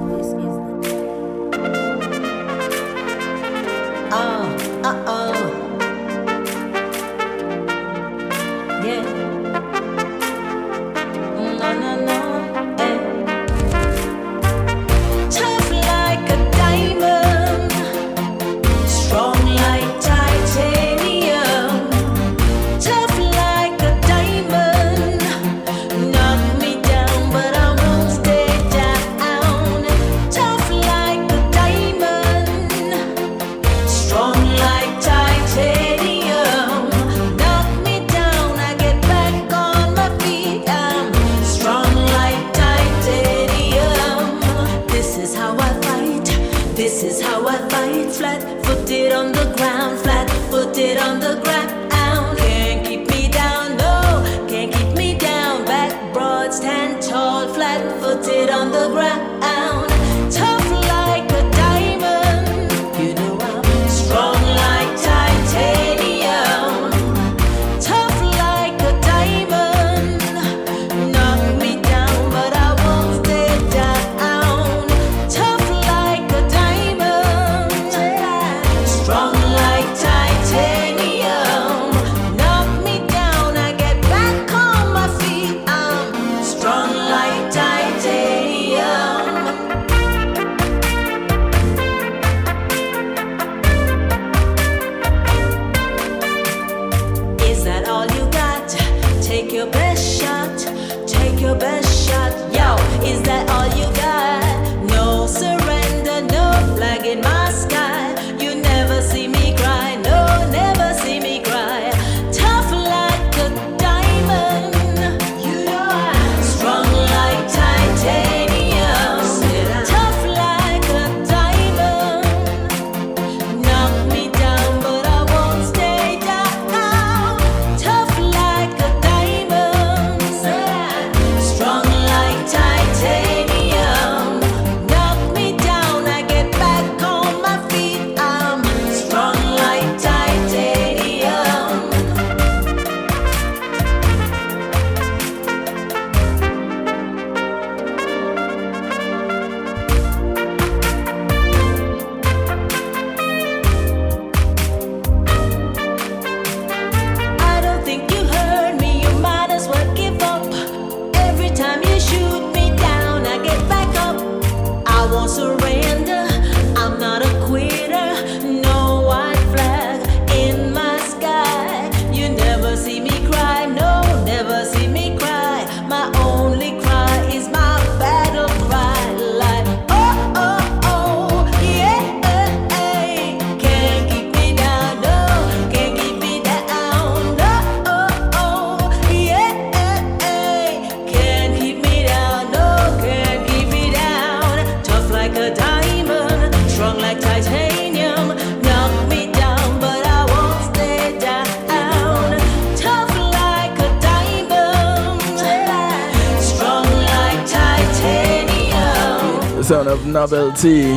Son of Novelty. A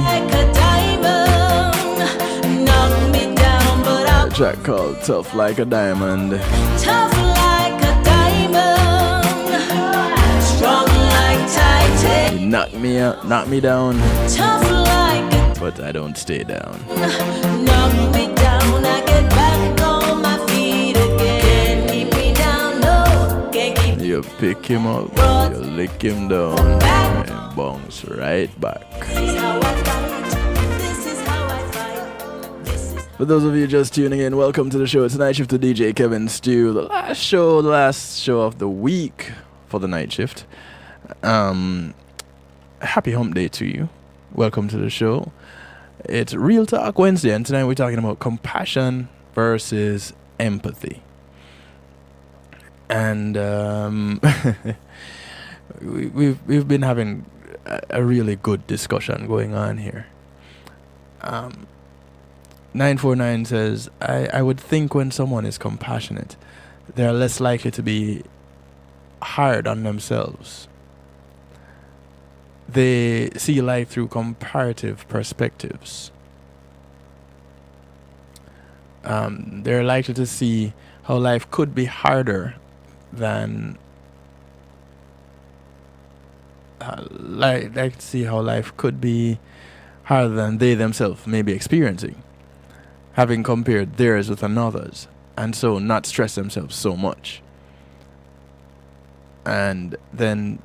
track called Tough Like a Diamond. Tough like a diamond, strong like Titan. You knock me out, knock me down, Tough like a but I don't stay down. knock me down, I get back on my feet again. Keep me down, no, can't keep You pick him up, you lick him down, and bounce right back. This is how I fight. This is how I fight. This is For those of you just tuning in, welcome to the show. It's Night Shift to DJ Kevin Stew, the last show of the week for the night shift. Happy hump day to you. Welcome to the show. It's Real Talk Wednesday, and tonight we're talking about compassion versus empathy. And we've been having a really good discussion going on here. 949 says, I would think when someone is compassionate, they're less likely to be hard on themselves. They see life through comparative perspectives. They're likely to see how life could be harder than like to see how life could be harder than they themselves may be experiencing, having compared theirs with another's, and so not stress themselves so much. And then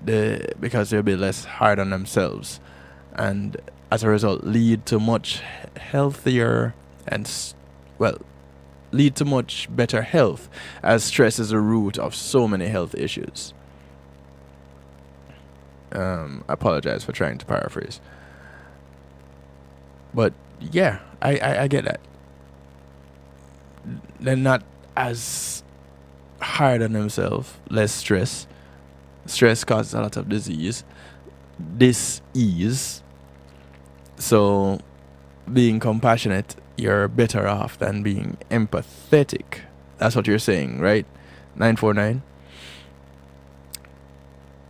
because they'll be less hard on themselves, and as a result lead to much healthier and lead to much better health, as stress is the root of so many health issues. I apologize for trying to paraphrase, but yeah, I get that. They're not as hard on themselves, less stress. Stress causes a lot of disease, dis-ease. So being compassionate, you're better off than being empathetic. That's what you're saying, right? 949.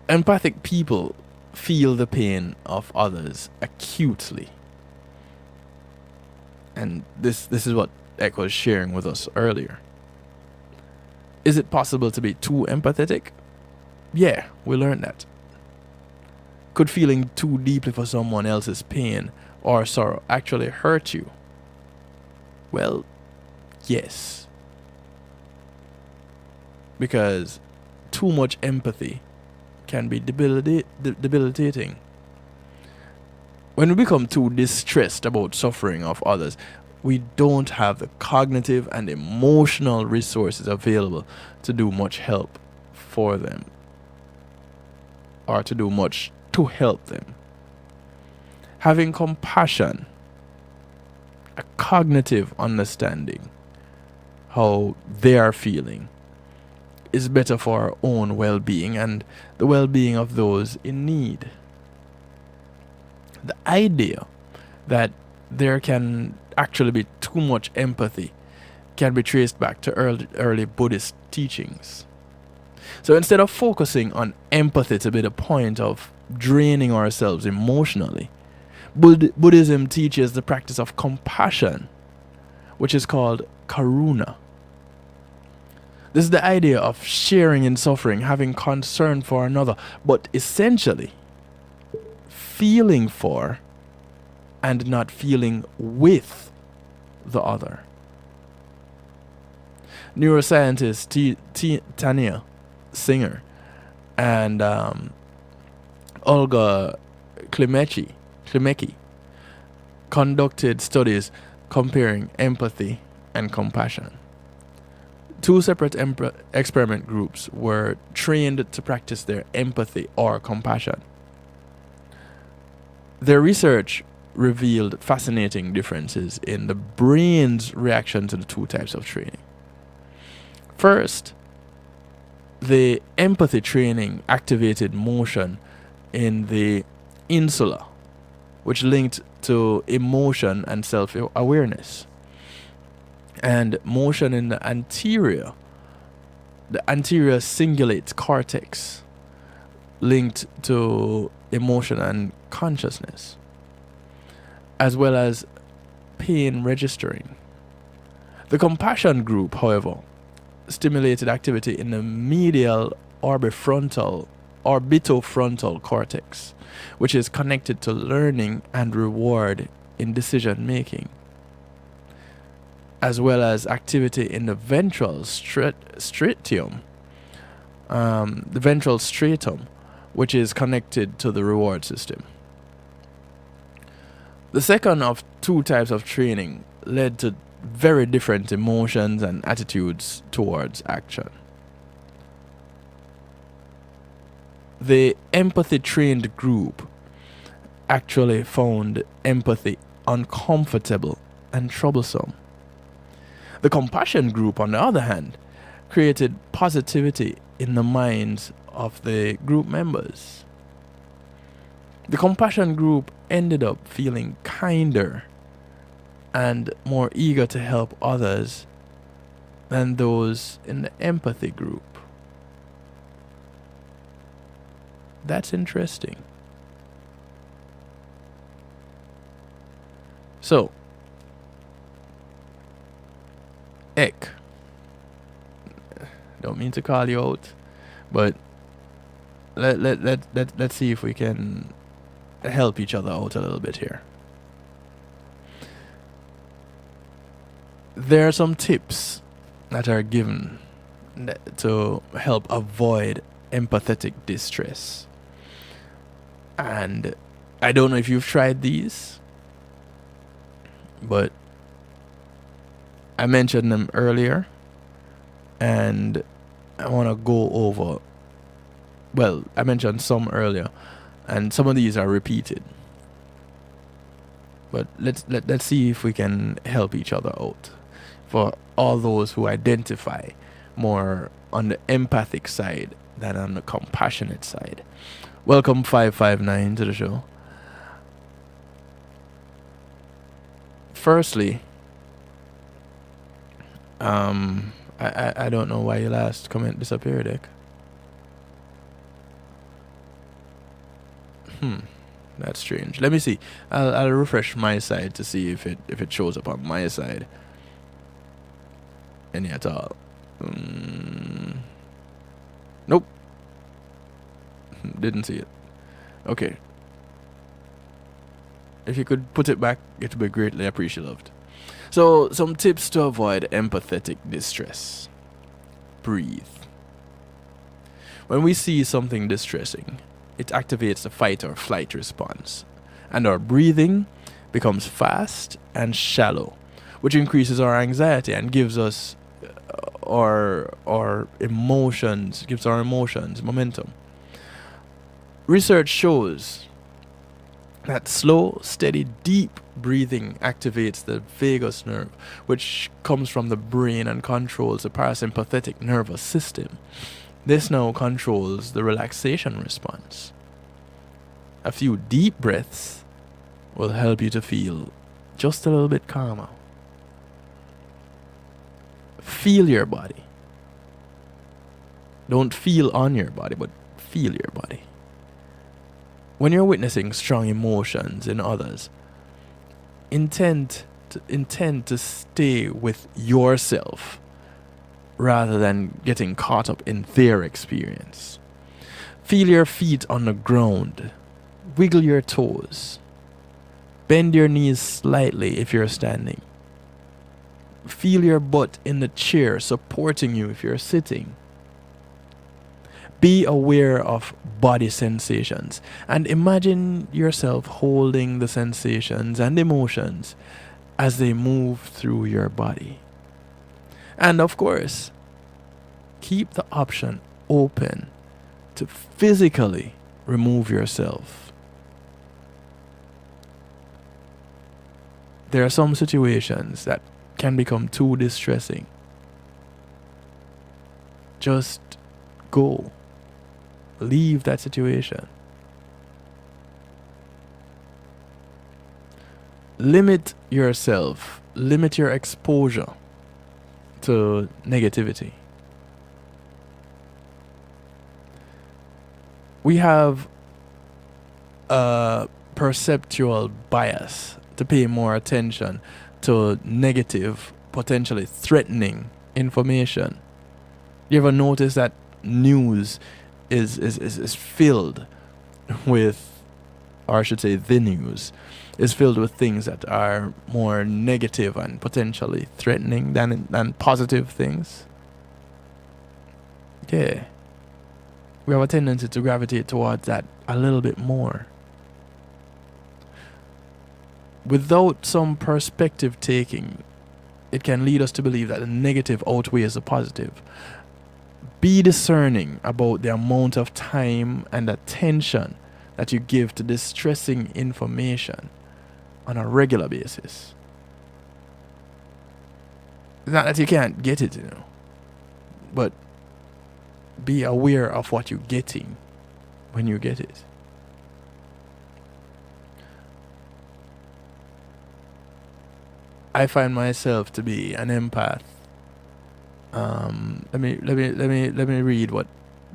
Empathic people feel the pain of others acutely. And this is what Ek was sharing with us earlier. Is it possible to be too empathetic? Yeah, we learned that. Could feeling too deeply for someone else's pain or sorrow actually hurt you? Well, yes. Because too much empathy can be debilitating. When we become too distressed about suffering of others, we don't have the cognitive and emotional resources available to do much help for them, or to do much to help them. Having compassion, a cognitive understanding how they are feeling, is better for our own well-being and the well-being of those in need. The idea that there can actually be too much empathy can be traced back to early Buddhist teachings. So instead of focusing on empathy to be the point of draining ourselves emotionally, Buddhism teaches the practice of compassion, which is called karuna. This is the idea of sharing in suffering, having concern for another, but essentially feeling for and not feeling with the other. Neuroscientist Tanya Singer and Olga Klimecki conducted studies comparing empathy and compassion. Two separate experiment groups were trained to practice their empathy or compassion. Their research revealed fascinating differences in the brain's reaction to the two types of training. First, the empathy training activated motion in the insula, which linked to emotion and self-awareness, and motion in the anterior cingulate cortex, linked to emotion and consciousness, as well as pain registering. The compassion group, however, stimulated activity in the medial orbitofrontal cortex, which is connected to learning and reward in decision making, as well as activity in the ventral stratum, which is connected to the reward system. The second of two types of training led to very different emotions and attitudes towards action. The empathy trained group actually found empathy uncomfortable and troublesome. The compassion group, on the other hand, created positivity in the minds of the group members. The compassion group ended up feeling kinder and more eager to help others than those in the empathy group. That's interesting. So, Ek, don't mean to call you out, but let's see if we can help each other out a little bit here. There are some tips that are given to help avoid empathetic distress. And I don't know if you've tried these, but I mentioned them earlier, and I want to go over. Well, I mentioned some earlier, and some of these are repeated. But let's see if we can help each other out. For all those who identify more on the empathic side than on the compassionate side. Welcome 559 to the show. Firstly, I don't know why your last comment disappeared, Dick. That's strange. Let me see. I'll refresh my side to see if it shows up on my side. Any at all. Nope. Didn't see it. Okay. If you could put it back, it would be greatly appreciated. So, some tips to avoid empathetic distress. Breathe. When we see something distressing, it activates the fight or flight response, and our breathing becomes fast and shallow, which increases our anxiety and gives us our emotions momentum. Research shows that slow, steady, deep breathing activates the vagus nerve, which comes from the brain and controls the parasympathetic nervous system. This now controls the relaxation response. A few deep breaths will help you to feel just a little bit calmer. Feel your body. Don't feel on your body, but feel your body. When you're witnessing strong emotions in others, intend to stay with yourself rather than getting caught up in their experience. Feel your feet on the ground. Wiggle your toes. Bend your knees slightly if you're standing. Feel your butt in the chair supporting you if you're sitting. Be aware of body sensations and imagine yourself holding the sensations and emotions as they move through your body. And of course, keep the option open to physically remove yourself. There are some situations that can become too distressing. Just go. Leave that situation. Limit yourself. Limit your exposure to negativity. We have a perceptual bias to pay more attention to negative, potentially threatening information. You ever notice that news is filled with, or I should say the news is filled with things that are more negative and potentially threatening than positive things? Yeah. We have a tendency to gravitate towards that a little bit more. Without some perspective taking, it can lead us to believe that the negative outweighs the positive. Be discerning about the amount of time and attention that you give to distressing information on a regular basis. It's not that you can't get it, but be aware of what you're getting when you get it. I find myself to be an empath. Let me read what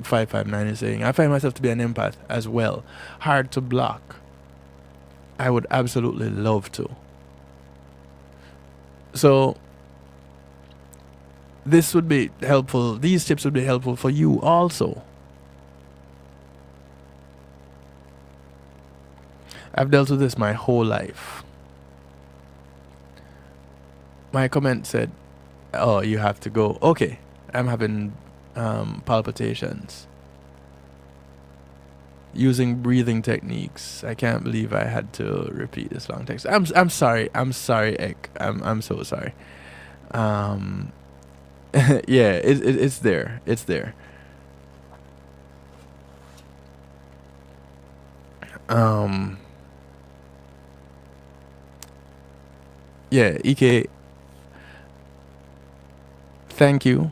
559 is saying. I find myself to be an empath as well. Hard to block. I would absolutely love to. So this would be helpful. These tips would be helpful for you also. I've dealt with this my whole life. My comment said, "Oh, you have to go." Okay, I'm having palpitations. Using breathing techniques. I can't believe I had to repeat this long text. I'm sorry. I'm sorry, Ek. I'm so sorry. Yeah, it's there. It's there. Yeah, EK. Thank you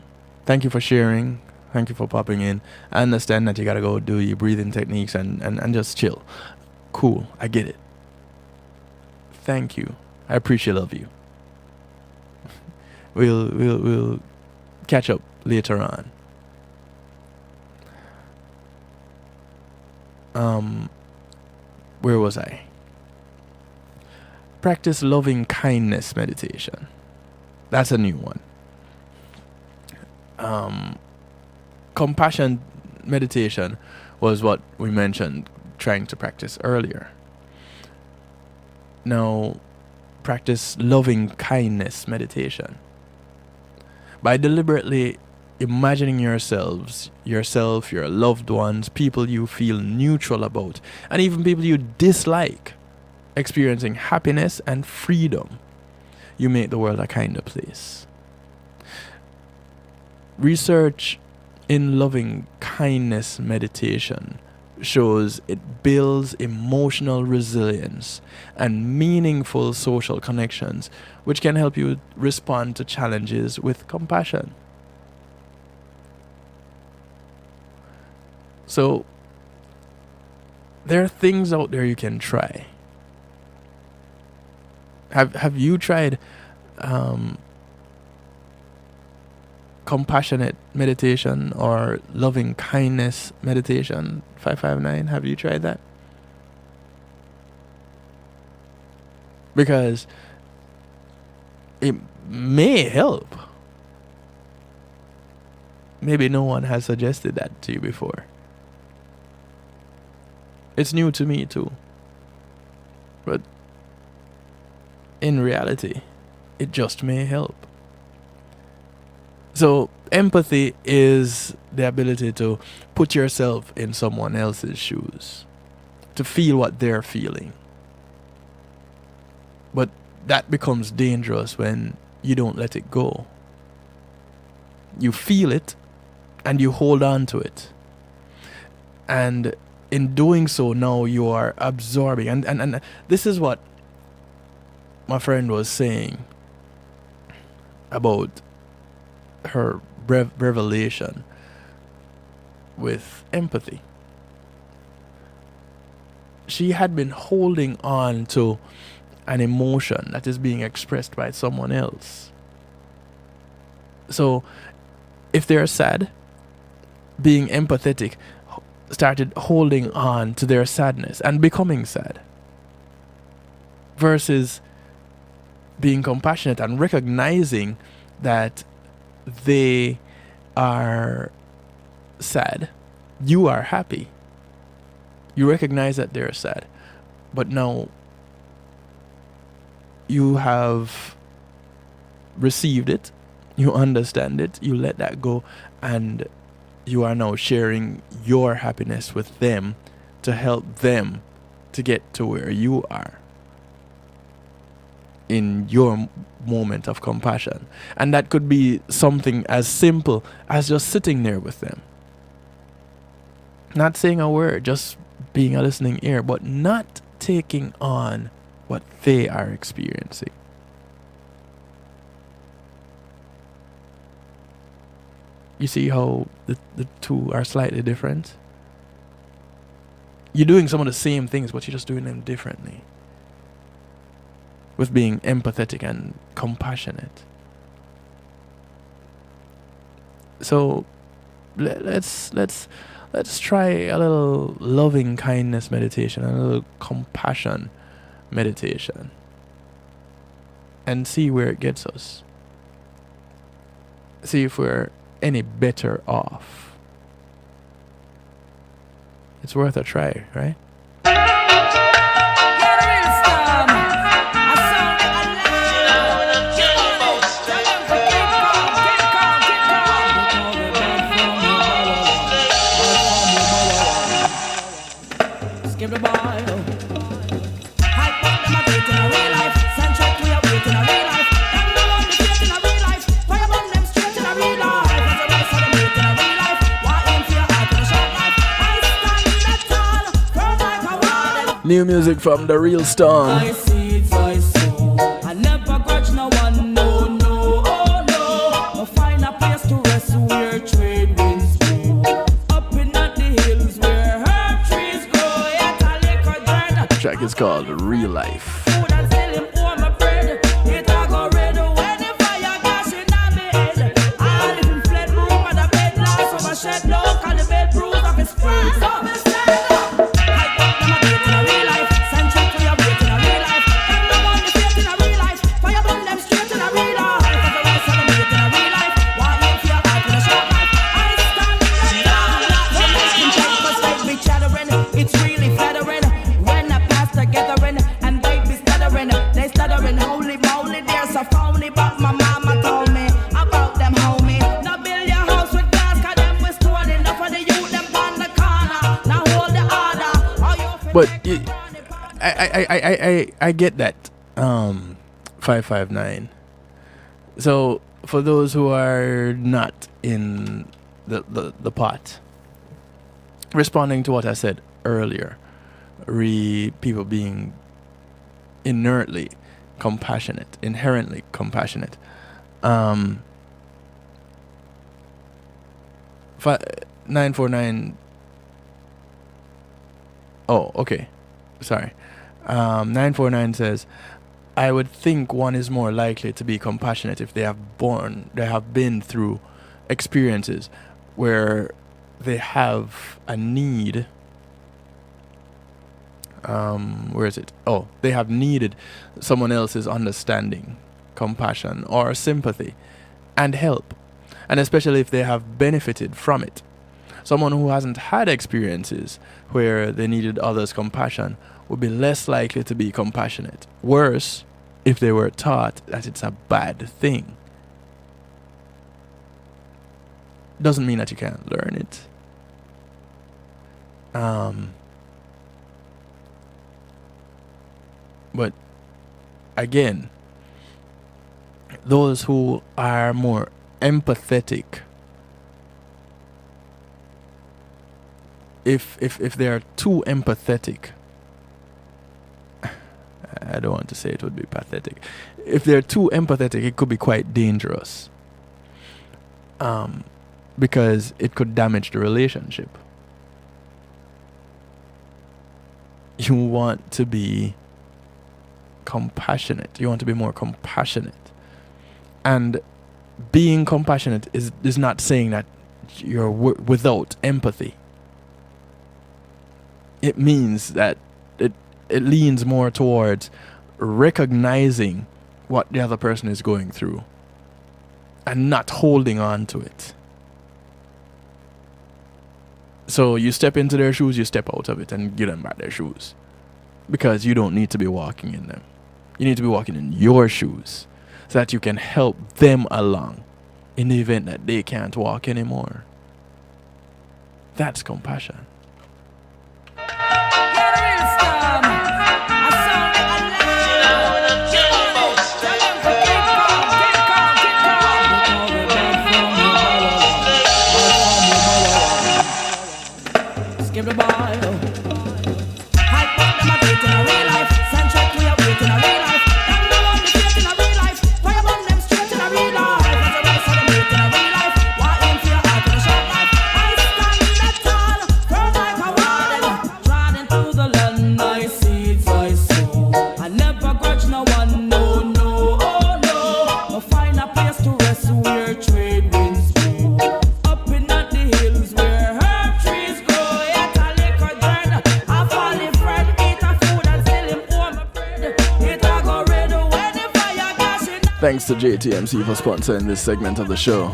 for sharing. Thank you for popping in. I understand that you gotta go do your breathing techniques and just chill. Cool, I get it. Thank you. I appreciate love you. We'll catch up later on. Where was I? Practice loving kindness meditation. That's a new one. Compassion meditation was what we mentioned trying to practice earlier. Now, practice loving kindness meditation. By deliberately imagining yourself, your loved ones, people you feel neutral about, and even people you dislike, experiencing happiness and freedom, you make the world a kinder place. Research in loving kindness meditation shows it builds emotional resilience and meaningful social connections, which can help you respond to challenges with compassion. So, there are things out there you can try. Have you tried compassionate meditation or loving kindness meditation? 559, have you tried that? Because it may help. Maybe no one has suggested that to you before. It's new to me too. But in reality, it just may help. So empathy is the ability to put yourself in someone else's shoes, to feel what they're feeling. But that becomes dangerous when you don't let it go. You feel it and you hold on to it. And in doing so, now you are absorbing. And this is what my friend was saying about her revelation with empathy. She had been holding on to an emotion that is being expressed by someone else. So if they're sad, being empathetic started holding on to their sadness and becoming sad, versus being compassionate and recognizing that they are sad. You are happy. You recognize that they're sad, but now you have received it, you understand it, you let that go, and you are now sharing your happiness with them to help them to get to where you are in your moment of compassion. And that could be something as simple as just sitting there with them, not saying a word, just being a listening ear, but not taking on what they are experiencing. You see how the two are slightly different? You're doing some of the same things, but you're just doing them differently, with being empathetic and compassionate. So let's try a little loving kindness meditation, a little compassion meditation, and see where it gets us. See if we're any better off. It's worth a try, right? Skip the ball. Hype up them a beat in a real life. Send check to your weight in a real life. Them no want the faith in a real life. Fire bomb them straight in a real life. As the rest of them beat in a real life. Why aim for your heart in a short life? I stand that tall, firm like a wall. New music from The Real Storm. I see it, I sow. I never grudge no one, no, no, oh no. I'll find a place to rest where trade winds blow. Up in at the hills where herb trees grow. Yet I lick a dread. The track is called Real Life. Food and sell him for my bread. It a go red when the fire gas in my head. I live in flat room and a bed last so I shed low. Call the bed bruise of his friends. So me stand up. Hype up them a beat in a real life. Send check to your weight in a real life. Them no want the faith in a real life. Fire burn them straight in a real life. As the rest of them beat in a real life. Why aim for your heart in a short life? I stand up. When they can check us like we chattering, it's really flattering. When I pass the gathering and baby stuttering, they stuttering. Holy moly, they're so phony. But my mama told me about them homie. Now build your house with glass, cause them we stored enough of the youth them on the corner. Now hold the order. All you But I get that. 559. So for those who are not in the pot, responding to what I said earlier, people being inherently compassionate. 949. Oh, okay. Sorry. 949 says, I would think one is more likely to be compassionate if they have been through experiences where they have a need. Where is it? Oh, they have needed someone else's understanding, compassion, or sympathy, and help. And especially if they have benefited from it. Someone who hasn't had experiences where they needed others' compassion would be less likely to be compassionate. Worse, if they were taught that it's a bad thing. Doesn't mean that you can't learn it. But again, those who are more empathetic, if they are too empathetic, I don't want to say it would be pathetic. If they're too empathetic, it could be quite dangerous. Because it could damage the relationship. You want to be compassionate. You want to be more compassionate. And being compassionate is not saying that you're without empathy. it means that it leans more towards recognizing what the other person is going through and not holding on to it. So you step into their shoes, you step out of it and give them back their shoes. Because you don't need to be walking in them. You need to be walking in your shoes so that you can help them along in the event that they can't walk anymore. That's compassion. Give the ball. Hype up them a beat in a real life. Centric we a wait in a real life. Them the one we face in a real life. Fire bomb them straight in a real life. As a rise for them wait in a real life. Walk in for your heart in a short life. I stand that tall, firm like a wall. Trodden through the land, I see it, I sow. I never grudge no one, no, no, oh no. We'll find a place to rest where trade winds blow. Up in at the hills where herb trees grow. Thanks to JTMC for sponsoring this segment of the show.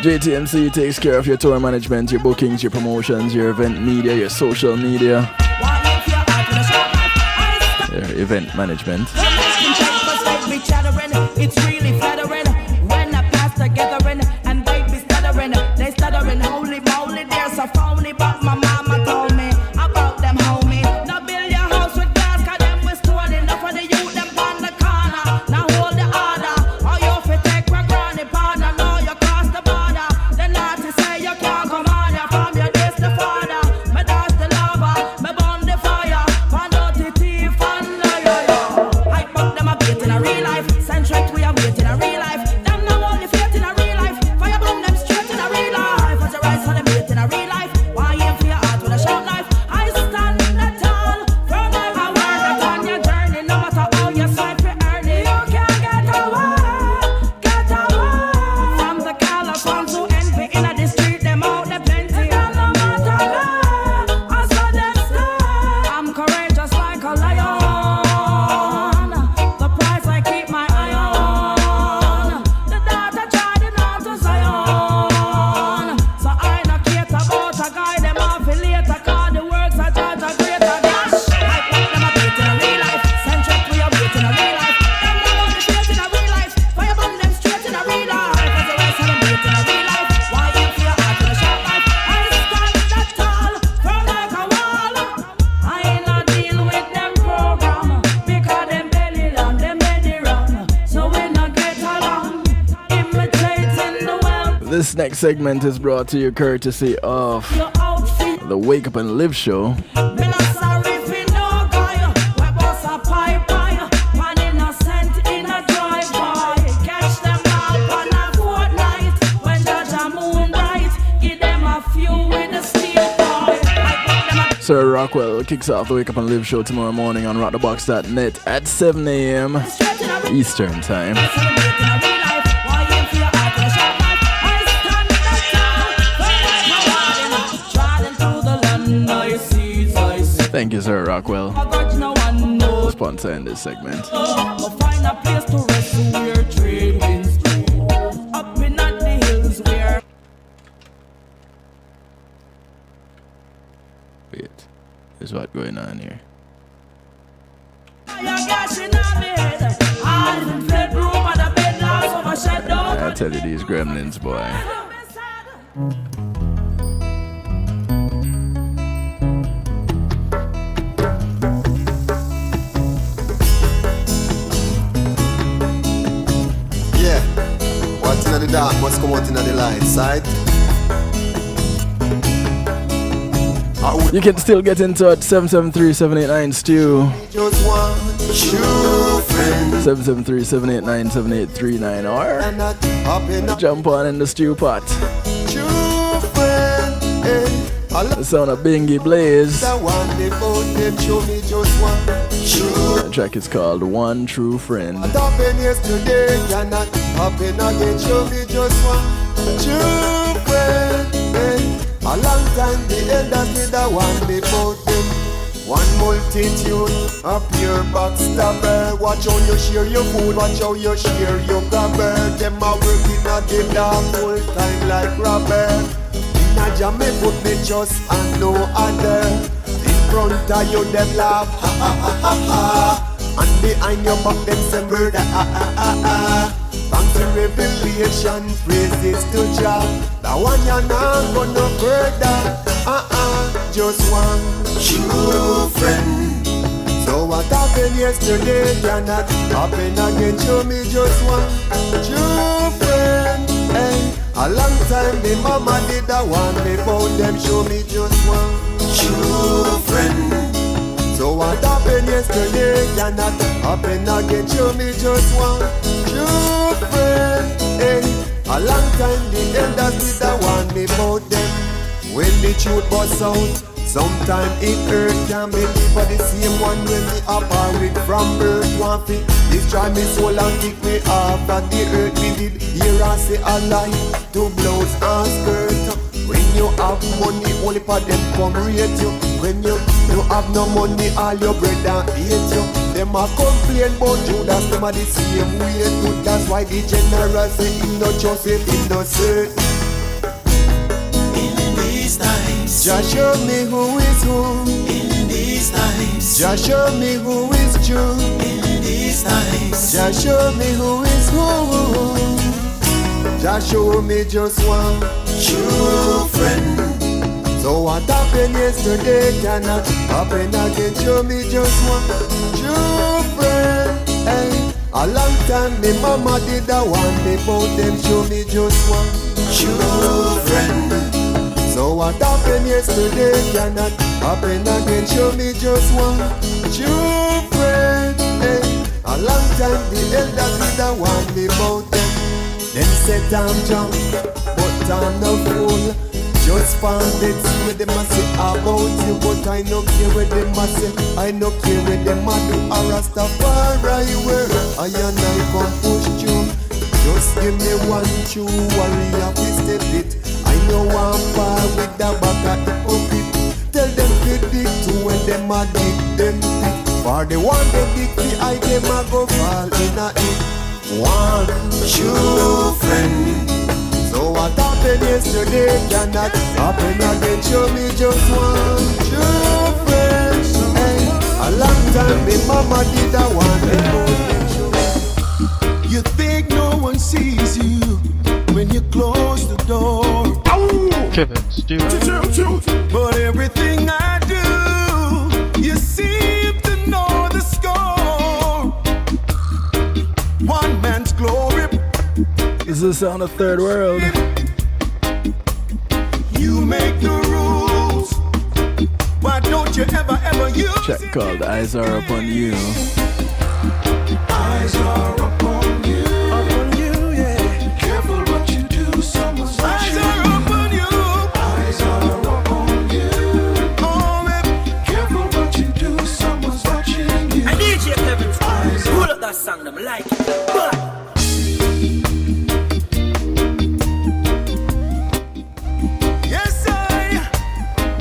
JTMC takes care of your tour management, your bookings, your promotions, your event media, your social media, your event management. It's really flattering when I pass the gathering and they be stuttering. They stuttering, holy moly, they're so phony. But my mama told me about them, homie. Now build your house with glass, cause them we stole enough for the youth, them on the corner. Now hold the order, or you fi take my granny partner. Now you cross the border, the naughty say you can't come on ya. From your days the father, me dance the lava, me burn the fire. One dirty thief and liar. Hype up them a beat in a real life. Centric we a wait in a real life. Them no only faith in a real life. Fire bomb them straight in a real life. As a rise for them wait in a real life. Why aim for your heart with a short life? I stand that tall, firm like a wall. That on your journey, no matter how you strive for earning, you can't get away, get away. From the callous ones who envy in the street, them out there plenty. And no matter where, I saw them stay. I'm courageous like a lion. The price I keep my eye on. The daughter trying out to Zion. So I no care about a guy, them off later. Cause the works are judge a greater dash. Hype up them a beat in a real life. Centric we a wait in a real life. Them no only faith in a real life. Fire bomb them straight in a real life. As the rest of them wait in a real life. Why aim for your heart in a short life? I stand that tall, firm like a wall. I ain't not deal with them program. Because them belly long, them belly run. So we not get along. Imitating the world. This next segment is brought to you courtesy of Your outfit. the Wake Up and Live show. Me not sorry for no guy. We bust a pipe pie. One innocent in a drive-by. Catch them all on a fortnight. When judge a moon bright, give them a few with the steel boy. I put them a Sir Rockwell kicks off the Wake Up and Live show tomorrow morning on rockthebox.net at 7 a.m. straight in a Eastern time. celebrate in a real life. Why aim for your heart in a short life? I stand that tall, firm like a wall. Trodden through the land, I see, I see. Thank you, Sir Rockwell, I got no one knows. for sponsoring this segment. We'll find a place to rest where trade winds blow. Up in at the hills where Wait, there's what going on here. you're gashing on me head. All in the bedroom and the bed last of a shadow. I tell you, these gremlins, boy. Yeah, what's in the dark must come out in the light, side. You can still get in touch 773-789-STEW, Just one true friend. 773-789-7839, or And not up in a jump on in the stew pot. true friend. Hey, I love The sound of Bingy Blaze. that one, they both them show me just one true track is called One True Friend. What happened yesterday cannot happen again. Show me just one true friend. A long time the elders did the one before them. One multitude, a pure backstabber. Watch how you share your food, watch how you share your grabber. Them a working at the dark full time like robber. In a jam me put me trust and no other. In front of you them laugh, ha ha ha ha ha. And behind your back them say murder, ah ah ah ah. Thanks to revelation, praises to Jah. That one you're not gonna further, just one true friend. So what happened yesterday cannot happen again. Show me just one true friend. Hey, a long time the mama did the one before them. Show me just one true friend. So what happened yesterday cannot happen again. Show me just one true friend. Hey, a long time the elders did the one before them. When the truth was out, sometime it hurt. Can't believe for the same one when me apart from birth. Want to destroy me soul and kick me off of the earth. Me did hear and say a lie to blouse and skirt. When you have money, only for them come rate you. When you have no money, all your brother hate you. Them a complain about Judas, them a the same way too. That's why the general say him no Joseph, him no certain. In these times, just show me who is who. In these times, just show me who is true. In these times, just show me who is who. Just show me just one true friend. So what happened yesterday cannot happen again. Show me just one true friend. Hey, a long time me mama did the one before them. Show me just one true friend. So what happened yesterday cannot happen again. Show me just one true friend. Hey, a long time the elders did the one before them. Them said I'm drunk, but I'm no fool. Just found it with them a say about you, but I no care with them a say. I no care with them a do a Rastafari where I and I come push you. Just give me one true warrior, please step it. I know I'm far with the back of hypocrite. Tell them to dig too when them a dig them pit. For the one they dig the I them a go fall in a it. One true friend. So what happened yesterday cannot happen again. Show me just one true friend. Hey, a long time me mama did the one before them. You think no one sees you when you close the door. Kevin Stewart. But everything I do, you seem to know the score. One man's glory. This is the sound of Third World. You make the rules. Why don't you ever use Track called Eyes Are Upon You. Eyes are upon you. Upon you, yeah. Careful what you do, someone's watching. Eyes are upon you. Eyes are upon you. Oh, baby. Careful what you do, someone's watching you. And DJ Kevin, pull up that song, them like it.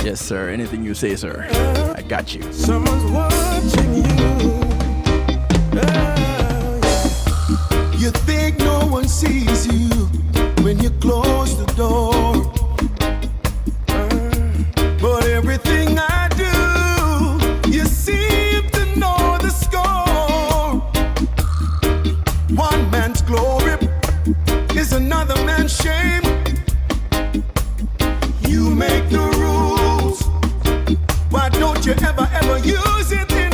Yes, sir. Anything you say, sir. I got you. Someone's watching you. You think no one sees you when you close the door. But everything I do, you seem to know the score. One man's glory is another man's shame. You make the rules. Why don't you ever use it in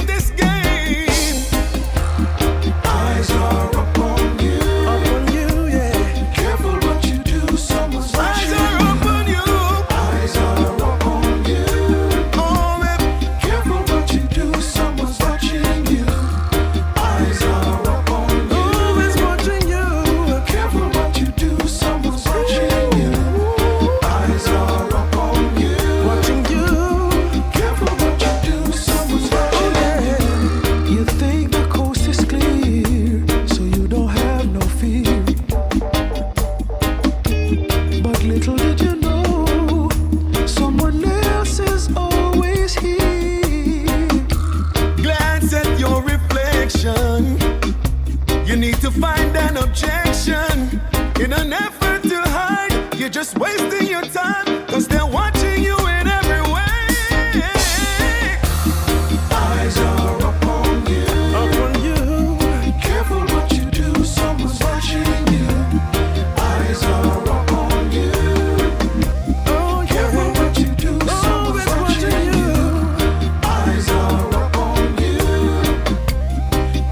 need to find an objection in an effort to hide. You're just wasting your time, cause they're watching you in every way. Eyes are upon you. Upon you. Be careful what you do, someone's watching you. Eyes are upon you. Oh, careful what you do, someone's watching you. Eyes are upon you.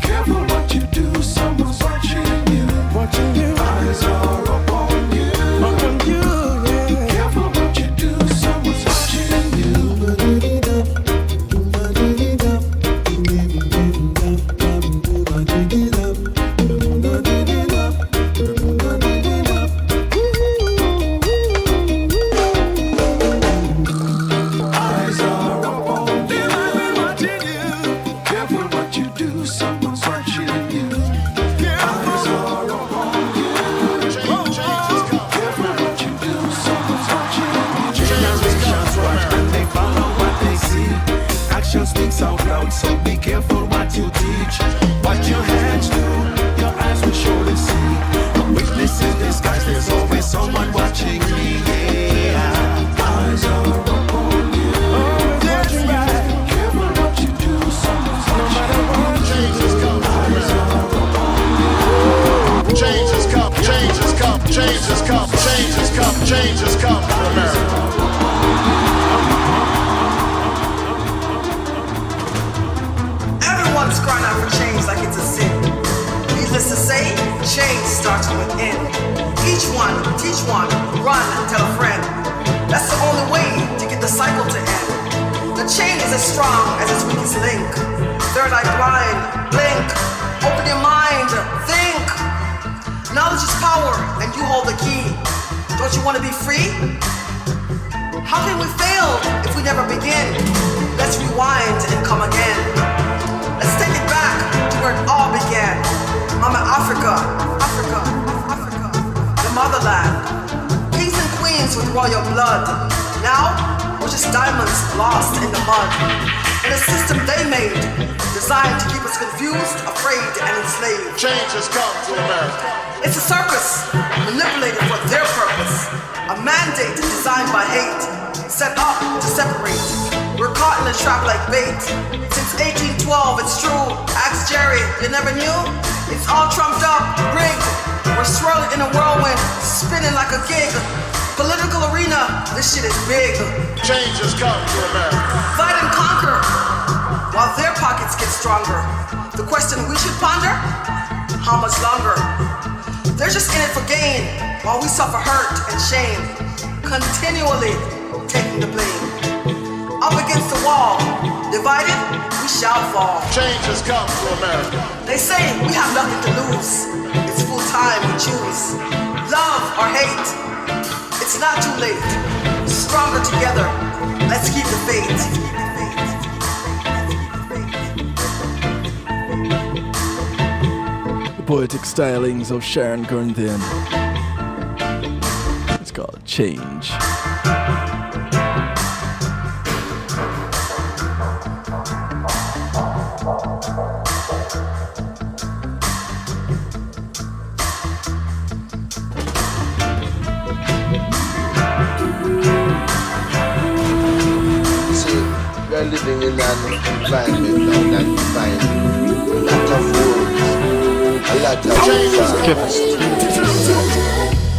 Careful what you do, someone's watching you. Watching you. Eyes are upon you. Upon you, yeah. Careful what you do, someone's watching you. Eyes are upon you. Watching you. Careful what you do, someone's watching you. Eyes are upon you. Careful what you do, someone's watching you. Generations watch and they follow what they see. Action speaks out loud, so be careful what you teach. What your hands do, your eyes will surely see. A witness in disguise, there's always someone watching me. Yeah. Eyes are upon you. That's right. Careful what you do, someone's watching you. Changes come. Eyes are upon you. Changes come. Changes come. Changes come. Changes come. Changes come. America. Everyone's crying out for change like it's a sin. Needless to say, change starts within. Each one, teach one, run, tell a friend. That's the only way to get the cycle to end. The chain is as strong as its weakest link. Third eye blind, blink, open your mind, think. Knowledge is power, and you hold the key. Don't you want to be free? How can we fail if we never begin? Let's rewind and come again. Let's take it back to where it all began. Mama Africa, Africa, Africa, the motherland. Kings and queens with royal blood. Now, we're just diamonds lost in the mud. In a system they made, designed to keep us confused, afraid, and enslaved. Change has come to America. It's a circus, manipulated for their purpose. A mandate designed by hate, set up to separate. We're caught in a trap like bait. Since 1812, it's true. Ask Jerry, you never knew? It's all trumped up, rigged. We're swirling in a whirlwind, spinning like a gig. Political arena, this shit is big. Change has come to America. Fight and conquer, while their pockets get stronger. The question we should ponder, how much longer? They're just in it for gain, while we suffer hurt and shame. Continually taking the blame. Up against the wall, divided, we shall fall. Change has come to America. They say we have nothing to lose. It's full time we choose. Love or hate, it's not too late. Stronger together, let's keep the faith. The poetic stylings of Sharon Corinthian. It's called Change. We are living in an environment now that we find a lot of words, a lot of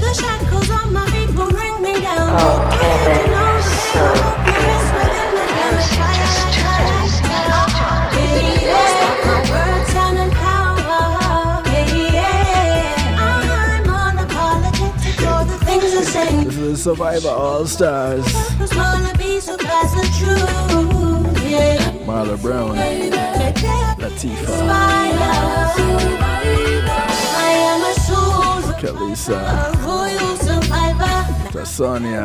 The shackles on my feet will bring me down. This is Survivor All Stars. Marla Brown, Latifah, Kalisa, Sonia,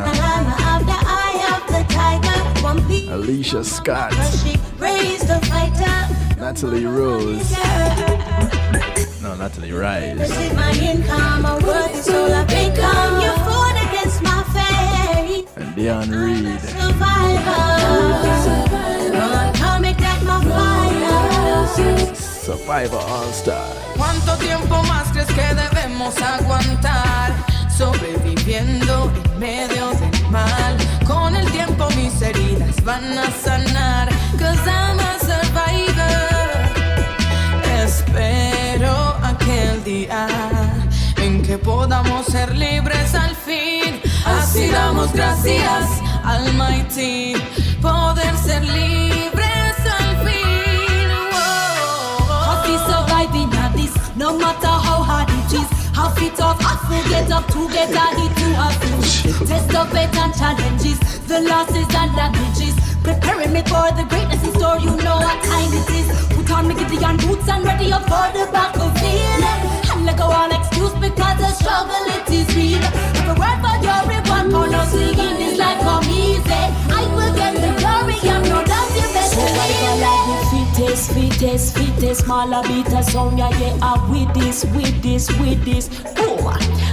Alicia Scott, Natalie Rose, no, Natalie Rise, and Dion Reed. Survivor All Star. ¿Cuánto tiempo más crees que debemos aguantar? Sobreviviendo en medio del mal. Con el tiempo mis heridas van a sanar. 'Cause I'm a survivor. Espero aquel día en que podamos ser libres al fin. Así damos gracias al Almighty. Poder ser libres al fin. How we surviving at this, no matter how hard it is. How fit off, I get up together, it to have food. Test of it and challenges, the losses and damages. Preparing me for the greatness in store, you know what time it is. Put on me Gideon boots and ready up for the battlefield. And let go all excuse because the struggle it is real. If a word for your reward, for no singing is like come easy. I will get the glory, I'm no doubt you better believe it. Fittest, smaller beat a song, yeah, with this. Oh,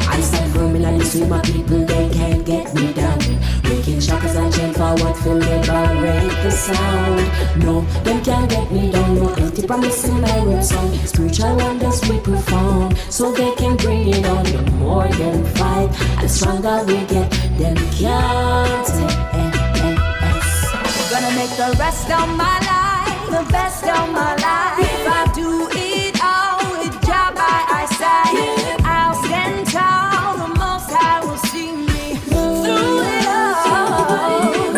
I stand firm in this with my people, they can't get me down. Breaking shackles and chain forward, feel liberate the sound. No, them can't get me down, no empty promise in my rap song. Spiritual wonders we perform, so they can bring it on. The more than fight, and the stronger we get, them can't us. Gonna make the rest of my life the best of my life. I do it all with joy by my side. I'll stand tall, the most I will see me through it all.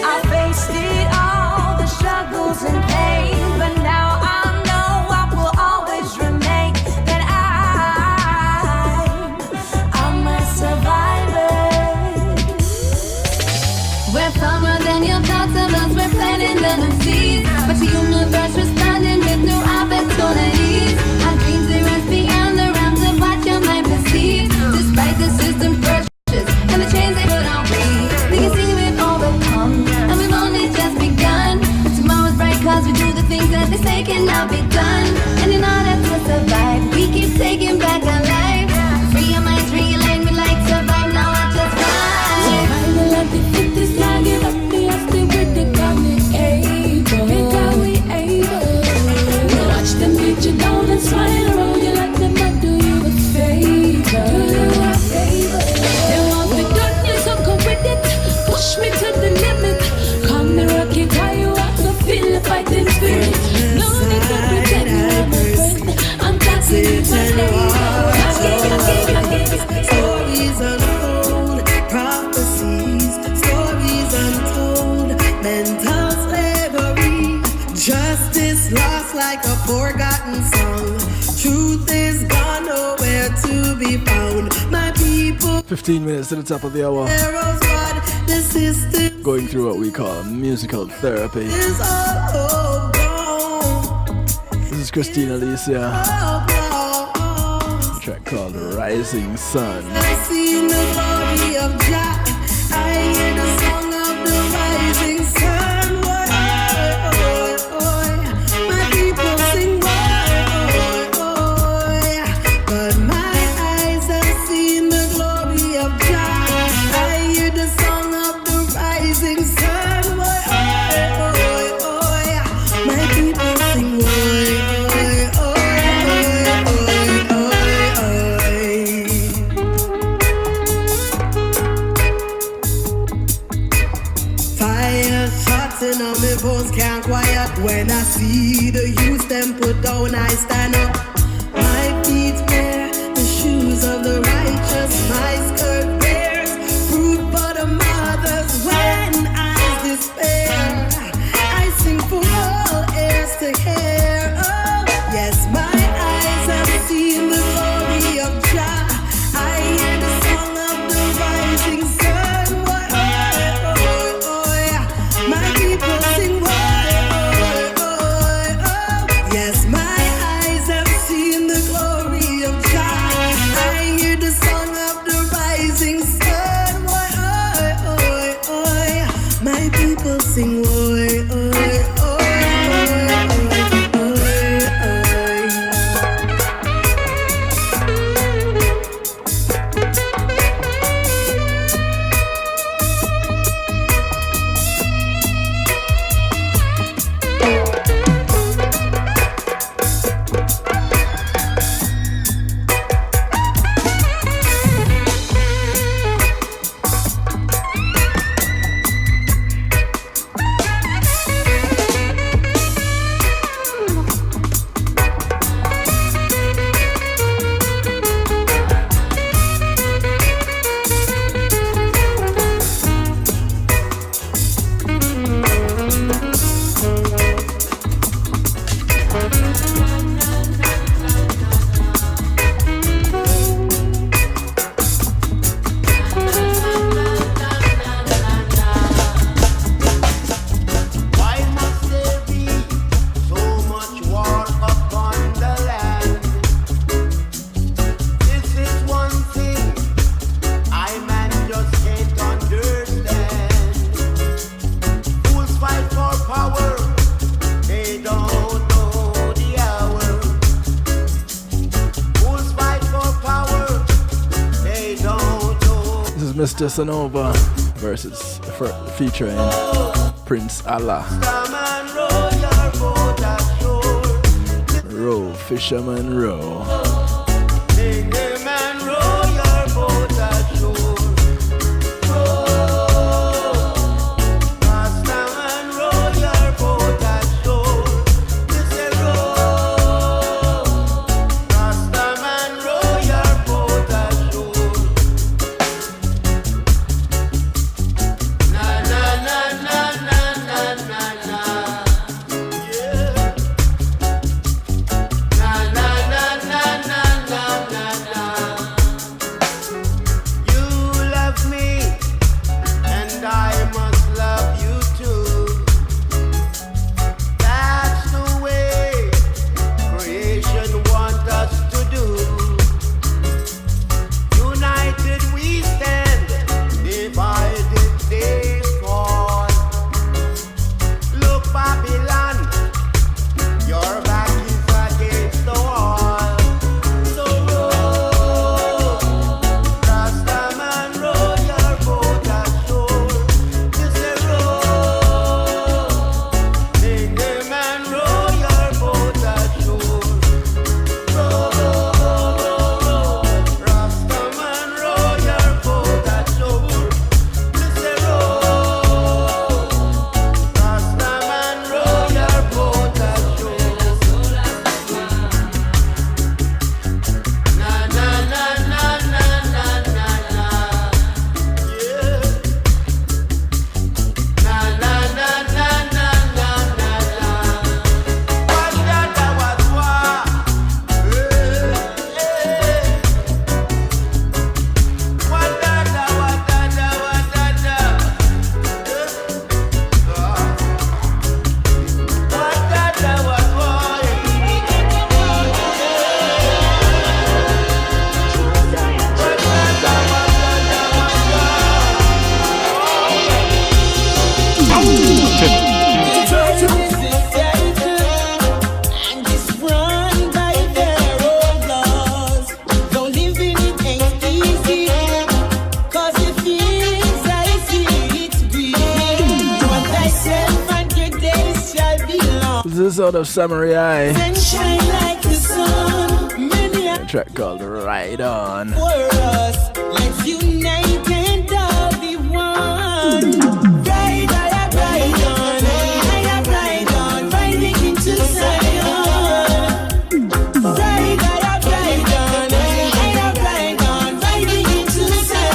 I faced it all, the struggles and pain, but now I know I will always remain that I'm a survivor. We're firmer than your thoughts of us, we're planting the seeds. But the universe responding with new opportunities. Our dreams they rest beyond the realms of what your mind perceives. Despite the system pressures and the chains they put on me, we can see we've overcome, and we've only just begun. But tomorrow's bright 'cause we do the things that they say cannot be done. And in order to survive, we keep taking back our life. Free your minds, free your language, like survive, now I just ride. Survival of the fittest, now give up the stay with the coming able. Watch them beat you down and slide around you like them not do you a favor. They want me done, you so come with it. Push me to the limit. Come me rock it, how you want to feel the fighting spirit. No need to pretend you're my friend. I'm dancing in my Stories untold, prophecies, stories untold, mental slavery, justice lost like a forgotten song. Truth is gone, nowhere to be found. My people, 15 minutes to the top of the hour. Pharaoh's God, the system Going through what we call musical therapy. is all gone. This is Christina Alicia. A track called Rising Sun. I've seen the glory of Jah. I hear the song of the rising sun. My people sing, but my eyes have seen the glory of Jah. I hear the song of the rising sun. My people sing, fire shots in on me bones can't quiet. When I see the youth them put down, I stand up. My feet wear the shoes of the righteous. My skirt bears fruit for the mothers when eyes despair. I sing for all ears to hear. Oh, yes, my eyes have seen the glory of Jah. I hear the song of the rising sun. My people sing, yes, my eyes have Mr. Sonova versus featuring Prince Allah. Row, fisherman row. Out of Samurai. Like the sun, A track called Ride On. let's unite and all be one. Ride on, riding into Zion. Ride on, riding into Zion. Ride on, riding into Zion.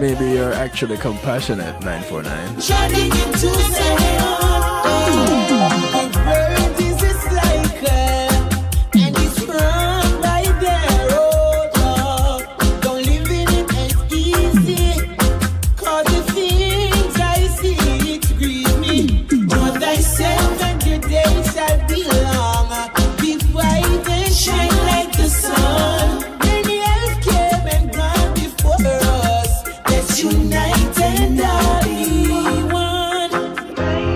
Maybe you're actually compassionate, 949. Unite and all be one.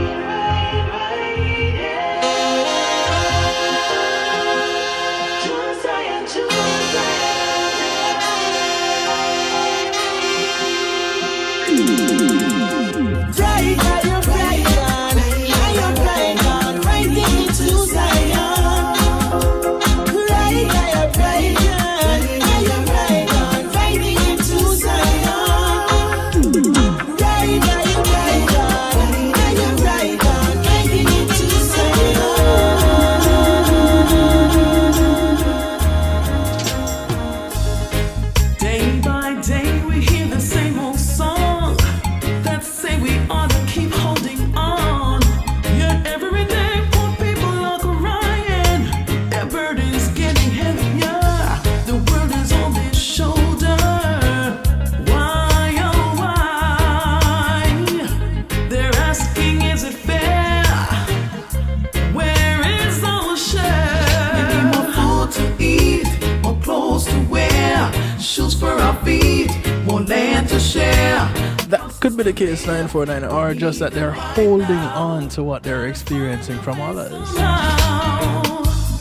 share. That could be the case, 949, or just that they're holding on to what they're experiencing from others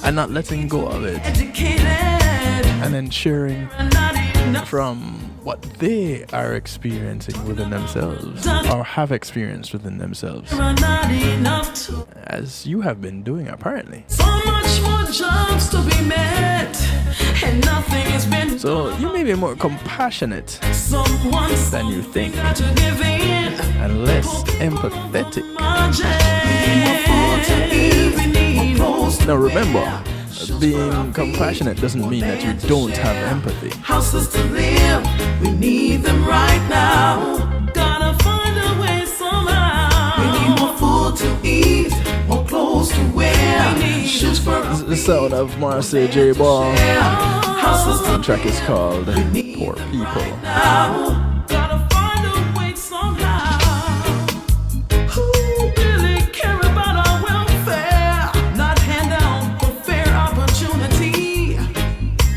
and not letting go of it, and then sharing from what they are experiencing within themselves or have experienced within themselves, as you have been doing apparently. So much more jobs to be met, and nothing has been. So you may be more compassionate than you think and less empathetic. Now remember, being compassionate doesn't mean that you don't have empathy. Houses to live, we need them right now. Gotta find a way somehow. We need more food to eat, more clothes to wear. Shoes for This is the sound of Marcy J. Ball. The track is called Poor People. Gotta find a way somehow. Who really care about our welfare? Not hand out for fair opportunity.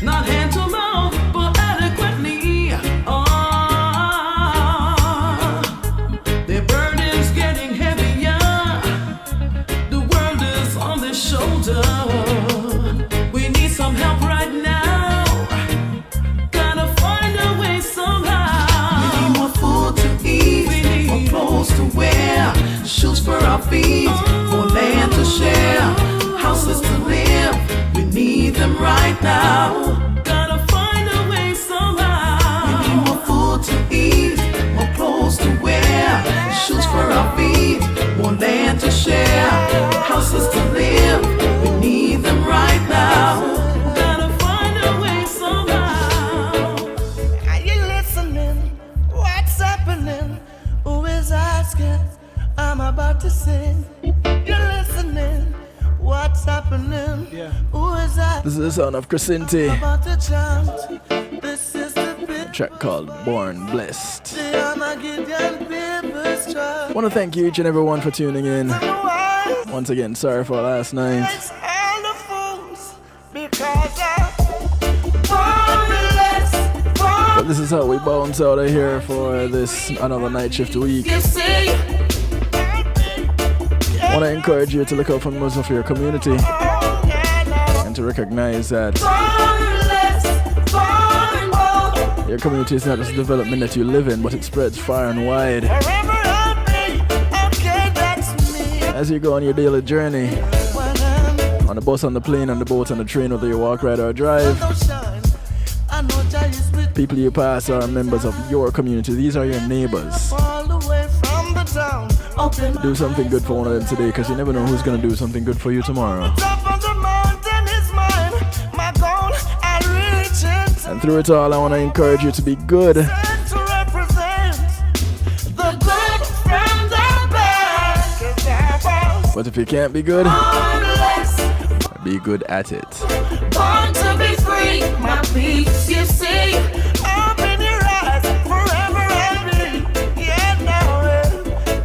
Not hand to mouth, but adequately. Their burden's getting heavier. The world is on their shoulder. We need some help right now. Gotta find a way somehow. We need more food to eat, more clothes to wear, shoes for our feet, more land to share, houses to live. We need them right now. Gotta find a way somehow. We need more food to eat, more clothes to wear, shoes for our feet, more land to share, houses to live. We need them right now. Gotta find a way somehow. Are you listening? What's happening? Who is asking? I'm about to sing. You're listening? What's happening? Who is asking? This is the sound of Crescenti. I'm about to chant. This is the A track called Born Blessed. Armageddon people's I trial. want to thank you each and every one for tuning in. Once again, sorry for last night. All the fools because But this is how we bounce out of here for this another night shift week. You see, I want to encourage you to look out for members of your community and to recognize that your community is not just a development that you live in, but it spreads far and wide. As you go on your daily journey, on the bus, on the plane, on the boat, on the train, whether you walk, ride, or drive, people you pass are members of your community. These are your neighbors. Do something good for one of them today, because you never know who's going to do something good for you tomorrow. And through it all, I want to encourage you to be good. But if you can't be good, be good at it. born to be free, my peace, you see. Open your eyes, forever and me. Yeah, now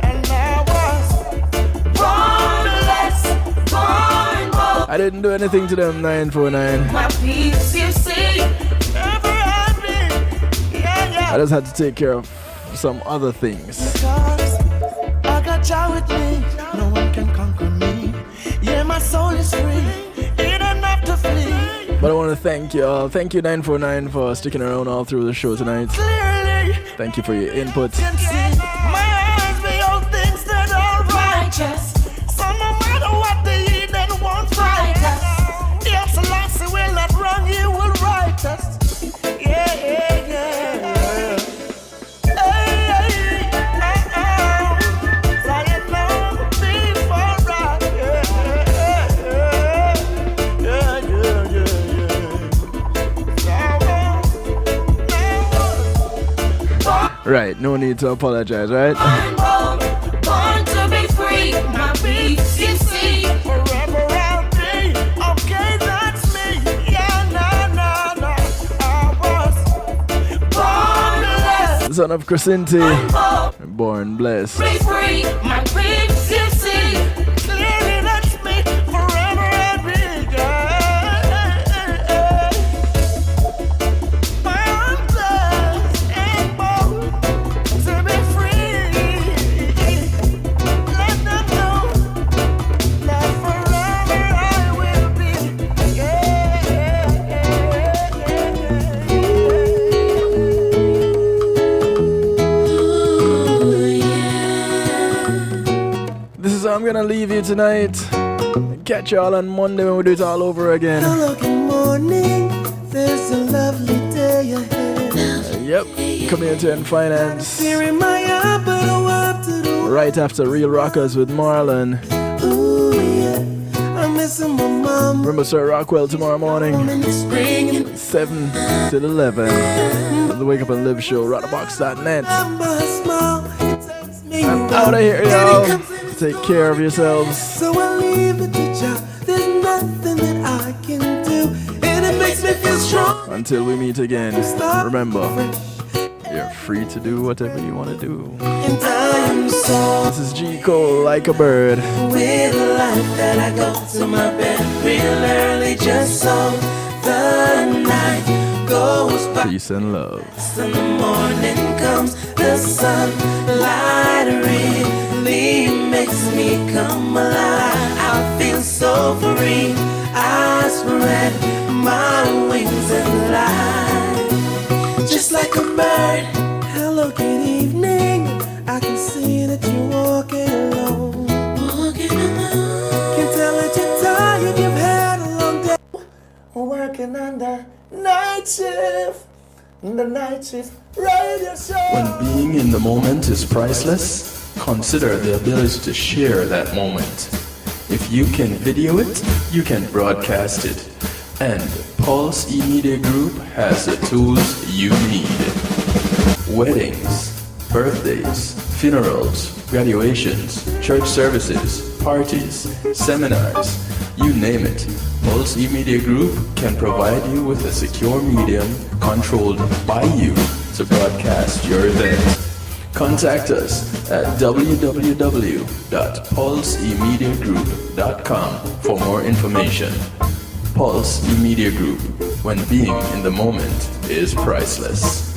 and I was born blessed, born bold. I didn't do anything to them, 949. My peace, you see. Forever and me. Yeah, I just had to take care of some other things. Because I got you with me, no one can conquer me. Yeah, my soul is free, it enough to flee. But I want to thank you all. Thank you, 949, for sticking around all through the show tonight. Clearly, Thank you for your input. can see my eyes behold things that are righteous. So no matter what the heathen won't fight us. Yes, Selassie will not wrong, he will right us. Yeah, yeah, yeah. Right, no need to apologize, right? born to be free, my peace, you see. Forever I'll be, okay, that's me. Yeah, no, I was born blessed, The son of Crescenti, born blessed. be free, my peace, you see. clearly that's me. Forever I'll be, yeah. I'm blessed and born. So I'm gonna leave you tonight. Catch y'all on Monday when we do it all over again. Hello, good morning. There's a lovely day ahead. Yep, Community and Finance. Tear in my eye, but I'm up to the Right after Real Rockers with Marlon. ooh, yeah. I'm missing my mom. Remember Sir Rockwell tomorrow morning, 7 till 11. The Wake Up and Live show, rotterbox.net. I'm out of here, y'all. Take care of yourselves. So I leave it to you. There's nothing that I can do, and it makes me feel strong. Until we meet again, remember, you're free to do whatever you want to do. And I am so This is G. Cole, Like a Bird. with a life that I go to my bed real early just so the night goes by. Peace and love. In the morning comes the sunlight really makes me come alive. I feel so free. I spread my wings and fly just like a bird. Hello, good evening. I can see that you're walking alone. Can tell that you're tired. You've had a long day working on the night shift. The night shift radio show. When being in the moment is priceless, consider the ability to share that moment. If you can video it, you can broadcast it. And Pulse E-Media Group has the tools you need. Weddings, birthdays, funerals, graduations, church services, parties, seminars, you name it. Pulse E-Media Group can provide you with a secure medium controlled by you to broadcast your event. Contact us at www.pulseemediagroup.com for more information. Pulse E-Media Group, when being in the moment is priceless.